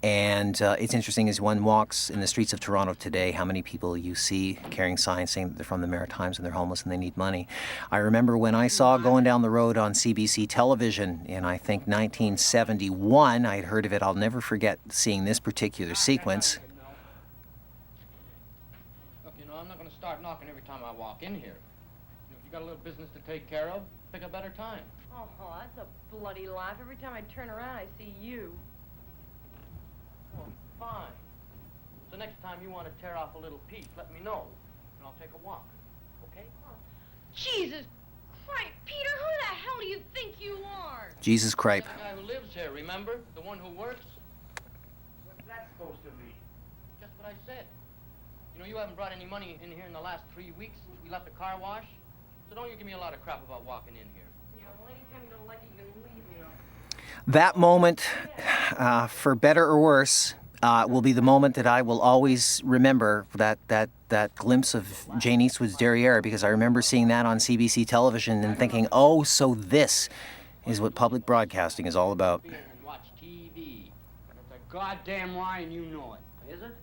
And it's interesting as one walks in the streets of Toronto today, how many people you see carrying signs saying that they're from the Maritimes and they're homeless and they need money. I remember when I saw Going Down the Road on CBC television in, I think, 1971. I had heard of it. I'll never forget seeing this particular sequence. Look, you know, I'm not going to start knocking every time I walk in here. You know, if you got a little business to take care of, pick a better time. Oh, that's a bloody laugh. Every time I turn around, I see you. Well, fine. So next time you want to tear off a little piece, let me know, and I'll take a walk, okay? Oh, Jesus Christ, Peter, who the hell do you think you are? Jesus Christ. The guy who lives here, remember? The one who works? What's that supposed to mean? Just what I said. You know, you haven't brought any money in here in the last 3 weeks since we left the car wash, so don't you give me a lot of crap about walking in here. Yeah, well, anytime you don't like it, you can leave, you know. That moment, for better or worse, will be the moment that I will always remember, that glimpse of Jayne Eastwood's derriere, because I remember seeing that on CBC television and thinking, oh, so this is what public broadcasting is all about. And watch TV. That's a goddamn lie, and you know it. Is it?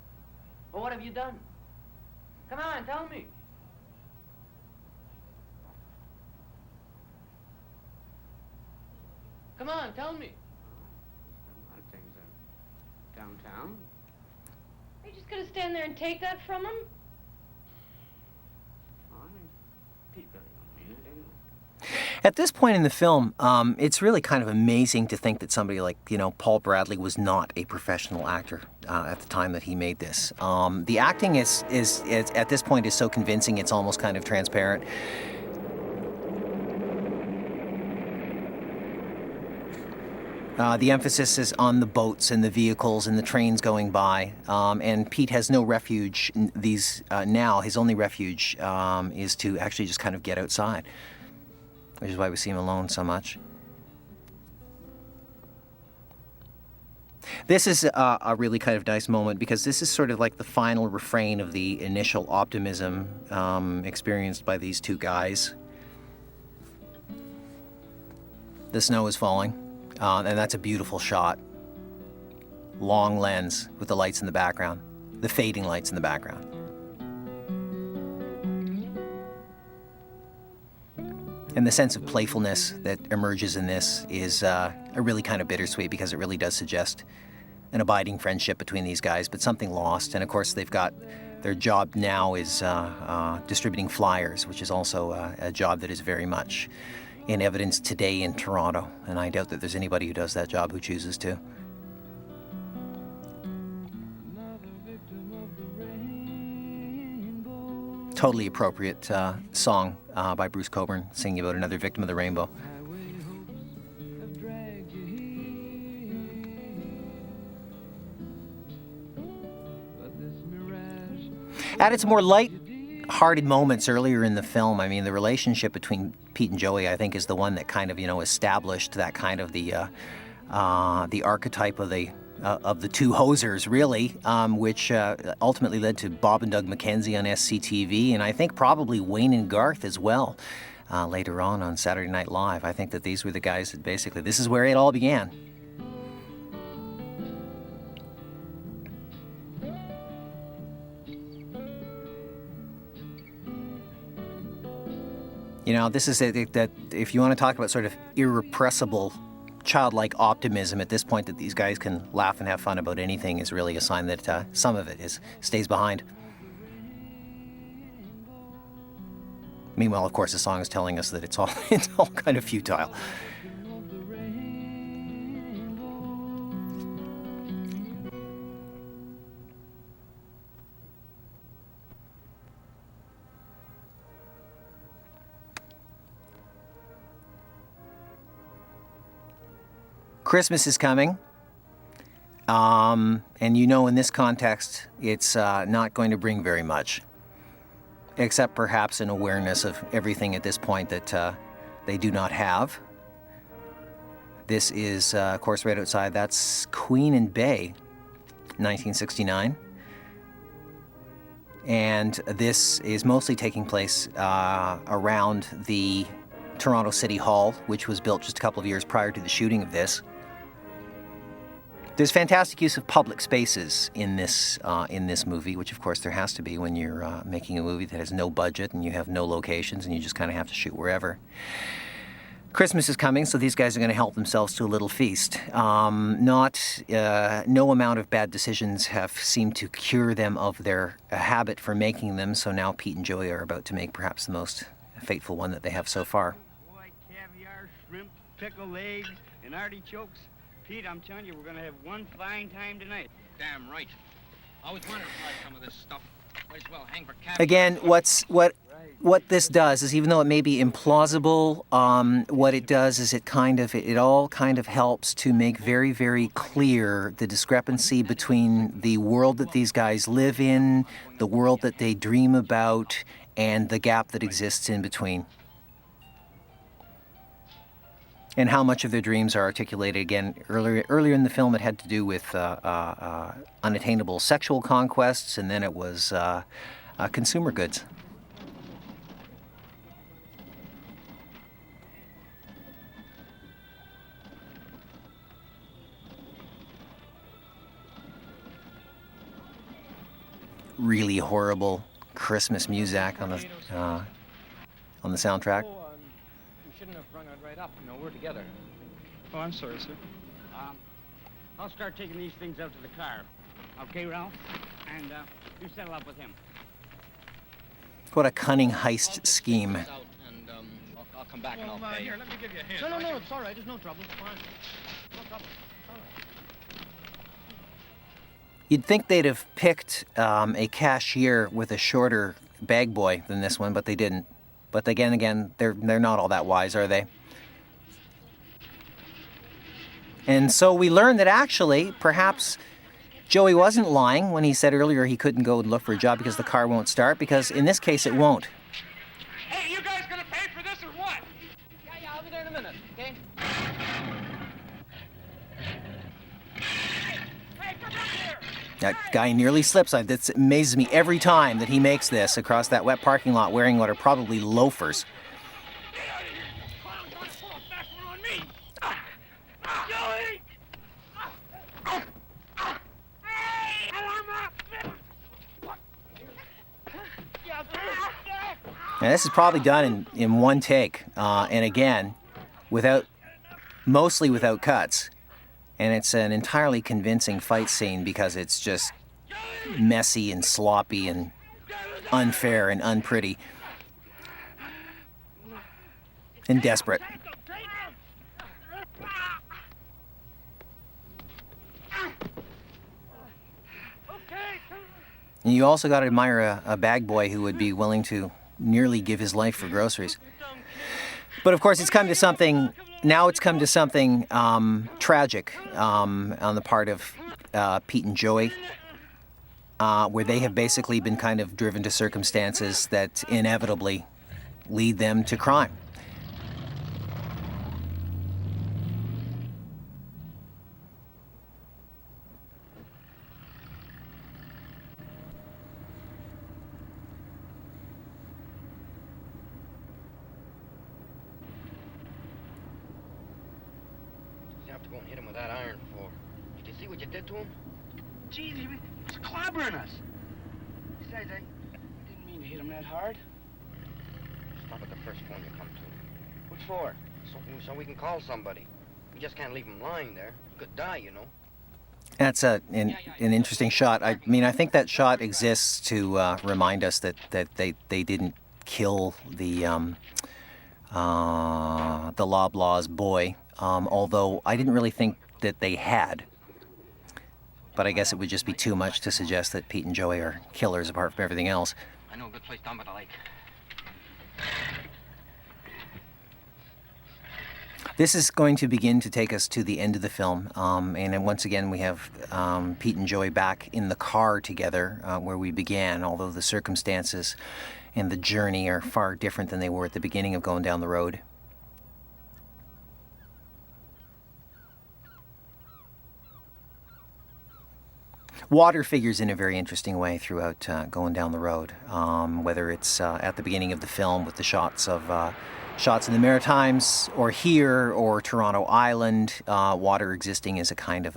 Well, what have you done? Come on, tell me. Come on, tell me. A lot of things downtown. Are you just gonna stand there and take that from him? Oh, I mean, Pete really don't mean it anyway. At this point in the film, it's really kind of amazing to think that somebody like, you know, Paul Bradley was not a professional actor at the time that he made this. The acting is at this point is so convincing, it's almost kind of transparent. The emphasis is on the boats and the vehicles and the trains going by, and Pete has no refuge. Now his only refuge is to actually just kind of get outside, which is why we see him alone so much. This is a really kind of nice moment, because this is sort of like the final refrain of the initial optimism experienced by these two guys. The snow is falling. And that's a beautiful shot. Long lens with the lights in the background, the fading lights in the background. And the sense of playfulness that emerges in this is a really kind of bittersweet, because it really does suggest an abiding friendship between these guys, but something lost. And of course, they've got their job now is distributing flyers, which is also a job that is very much in evidence today in Toronto. And I doubt that there's anybody who does that job who chooses to. Totally appropriate song by Bruce Cockburn, singing about another victim of the rainbow. At its more light-hearted moments earlier in the film, I mean, the relationship between Pete and Joey, I think, is the one that kind of, established that kind of the archetype of the two hosers, really, which ultimately led to Bob and Doug McKenzie on SCTV, and I think probably Wayne and Garth as well later on Saturday Night Live. I think that these were the guys that basically, this is where it all began. This is that if you want to talk about sort of irrepressible childlike optimism at this point, that these guys can laugh and have fun about anything, is really a sign that some of it stays behind. Meanwhile, of course, the song is telling us that it's all kind of futile. Christmas is coming, and in this context, it's not going to bring very much, except perhaps an awareness of everything at this point that they do not have. This is, of course, right outside, that's Queen and Bay, 1969. And this is mostly taking place around the Toronto City Hall, which was built just a couple of years prior to the shooting of this. There's fantastic use of public spaces in this movie, which of course there has to be when you're making a movie that has no budget and you have no locations and you just kind of have to shoot wherever. Christmas is coming, so these guys are going to help themselves to a little feast. No amount of bad decisions have seemed to cure them of their habit for making them, so now Pete and Joey are about to make perhaps the most fateful one that they have so far. Boy, caviar, shrimp, pickled eggs, and artichokes. Pete, I'm telling you, we're gonna have one fine time tonight. Damn right. Always wanted to try some of this stuff. Might as well hang for caviar. Again, what this does is, even though it may be implausible, what it does is it all kind of helps to make very, very clear the discrepancy between the world that these guys live in, the world that they dream about, and the gap that exists in between. And how much of their dreams are articulated. Again, earlier in the film, it had to do with unattainable sexual conquests, and then it was consumer goods. Really horrible Christmas music on the soundtrack. You shouldn't have rung it right up. We're together. Oh, I'm sorry, sir. I'll start taking these things out to the car. Okay, Ralph? And you settle up with him. What a cunning heist scheme. I'll come back and I'll pay. Here, let me give you a hand. No, it's all right. There's no trouble. Fine. No trouble. All right. You'd think they'd have picked a cashier with a shorter bag boy than this one, but they didn't. But again, they're not all that wise, are they? And so we learn that actually, perhaps Joey wasn't lying when he said earlier he couldn't go and look for a job because the car won't start, because in this case it won't. Hey, you guys gonna pay for this or what? Yeah, I'll be there in a minute, okay? Hey, come back here! That guy nearly slips. That amazes me every time that he makes this across that wet parking lot wearing what are probably loafers. Get out of here! Clown's gonna pull a fast one on me! Joey! Hey! Alarm up! Now, this is probably done in one take, and again, mostly without cuts. And it's an entirely convincing fight scene because it's just messy and sloppy and unfair and unpretty and desperate. And you also got to admire a bag boy who would be willing to nearly give his life for groceries. But of course, it's come to something. Now it's come to something tragic on the part of Pete and Joey, where they have basically been kind of driven to circumstances that inevitably lead them to crime. You have to go and hit him with that iron for. Did you see what you did to him? Jeez, he was clobbering us. Besides, I didn't mean to hit him that hard. Stop at the first phone you come to. What for? So we can call somebody. We just can't leave him lying there. He could die, you know. That's an interesting shot. I mean, I think that shot exists to remind us that they didn't kill the Loblaw's boy, although I didn't really think that they had. But I guess it would just be too much to suggest that Pete and Joey are killers apart from everything else. I know a good place down by the lake. This is going to begin to take us to the end of the film, and then once again we have Pete and Joey back in the car together where we began, although the circumstances and the journey are far different than they were at the beginning of Going Down the Road. Water figures in a very interesting way throughout Going Down the Road, whether it's at the beginning of the film with the shots in the Maritimes, or here, or Toronto Island, water existing as a kind of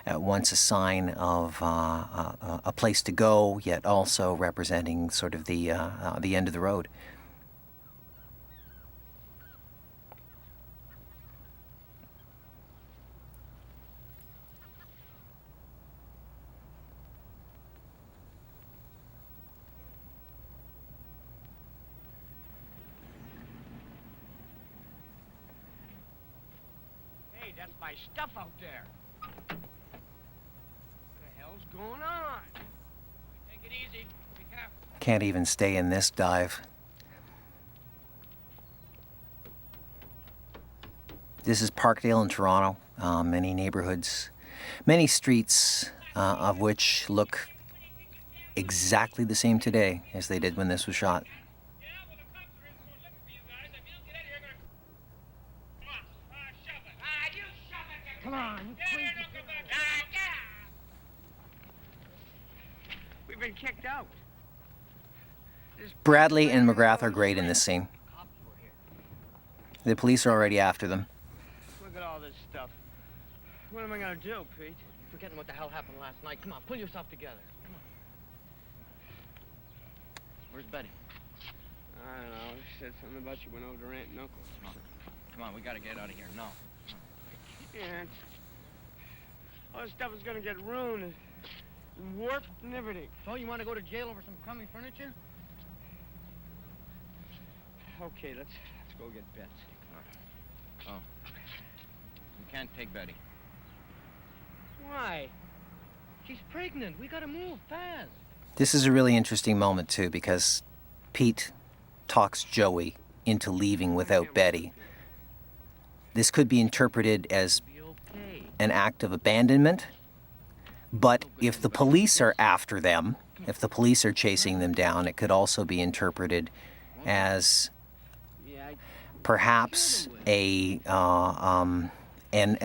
at once a sign of a place to go, yet also representing sort of the end of the road. Hey, that's my stuff out there. What the hell's going on? Take it easy. Be careful. Can't even stay in this dive. This is Parkdale in Toronto. Many neighborhoods, many streets of which look exactly the same today as they did when this was shot. Come on, you crazy. We've been kicked out. Bradley and McGrath are great in this scene. The police are already after them. Look at all this stuff. What am I gonna do, Pete? You're forgetting what the hell happened last night. Come on, pull yourself together. Come on. Where's Betty? I don't know. She said something about you went over to Aunt and Uncle. Come on, we gotta get out of here. No. Yeah. All this stuff is gonna get ruined and warped and everything. So you want to go to jail over some crummy furniture? Okay, let's go get Betsy. Oh. We can't take Betty. Why? She's pregnant. We gotta move fast. This is a really interesting moment, too, because Pete talks Joey into leaving without Betty. This could be interpreted as an act of abandonment, but if the police are after them, if the police are chasing them down, it could also be interpreted as perhaps a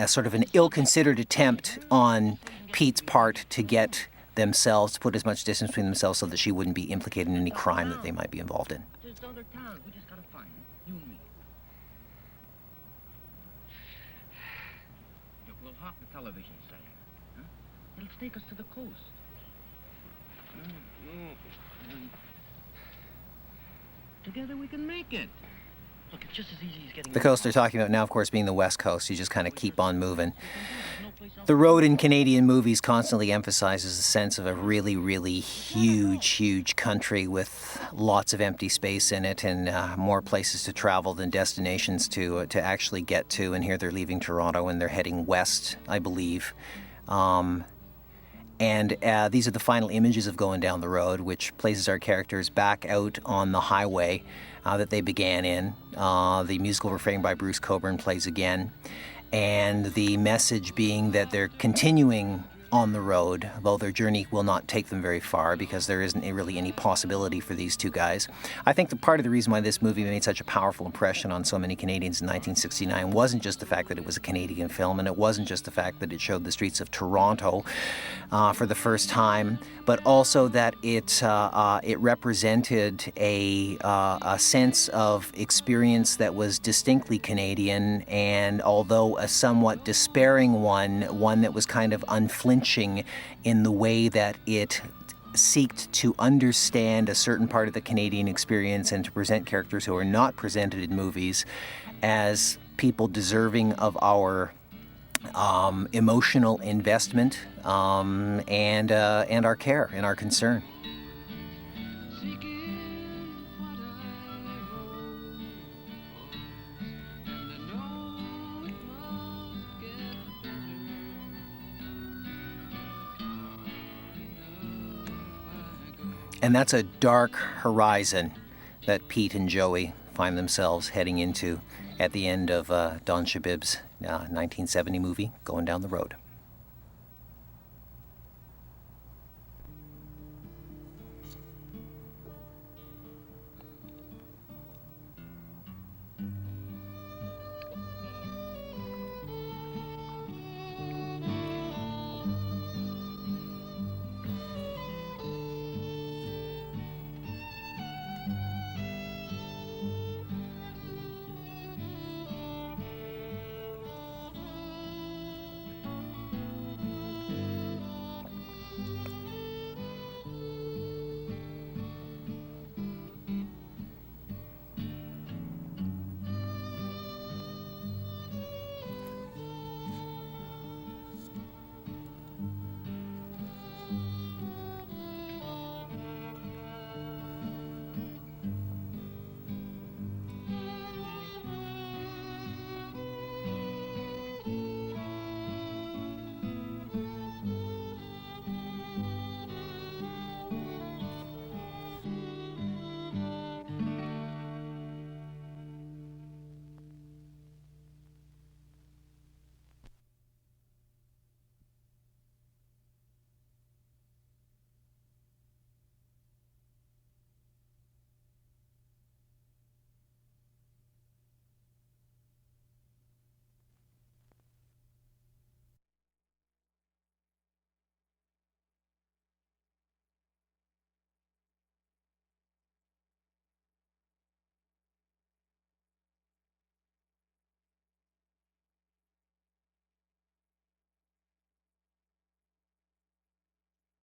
sort of an ill-considered attempt on Pete's part to get themselves, to put as much distance between themselves so that she wouldn't be implicated in any crime that they might be involved in. There's other towns. We just gotta find them. You and me. Look, we'll hawk the television set. Huh? It'll take us to the coast. Together we can make it. Look, it's just as easy as getting... The coast they're talking about now, of course, being the West Coast. You just kind of keep on moving. The road in Canadian movies constantly emphasizes the sense of a really, really huge country with lots of empty space in it and more places to travel than destinations to actually get to. And here they're leaving Toronto and they're heading west, I believe. And these are the final images of Goin Down the Road, which places our characters back out on the highway that they began in. The musical refrain by Bruce Cockburn plays again. And the message being that they're continuing on the road, though their journey will not take them very far because there isn't really any possibility for these two guys. I think that part of the reason why this movie made such a powerful impression on so many Canadians in 1969 wasn't just the fact that it was a Canadian film, and it wasn't just the fact that it showed the streets of Toronto for the first time, but also that it represented a sense of experience that was distinctly Canadian, and although a somewhat despairing one that was kind of unflinching in the way that it seeked to understand a certain part of the Canadian experience and to present characters who are not presented in movies as people deserving of our emotional investment and our care and our concern. And that's a dark horizon that Pete and Joey find themselves heading into at the end of Donald Shebib's 1970 movie, Goin Down the Road.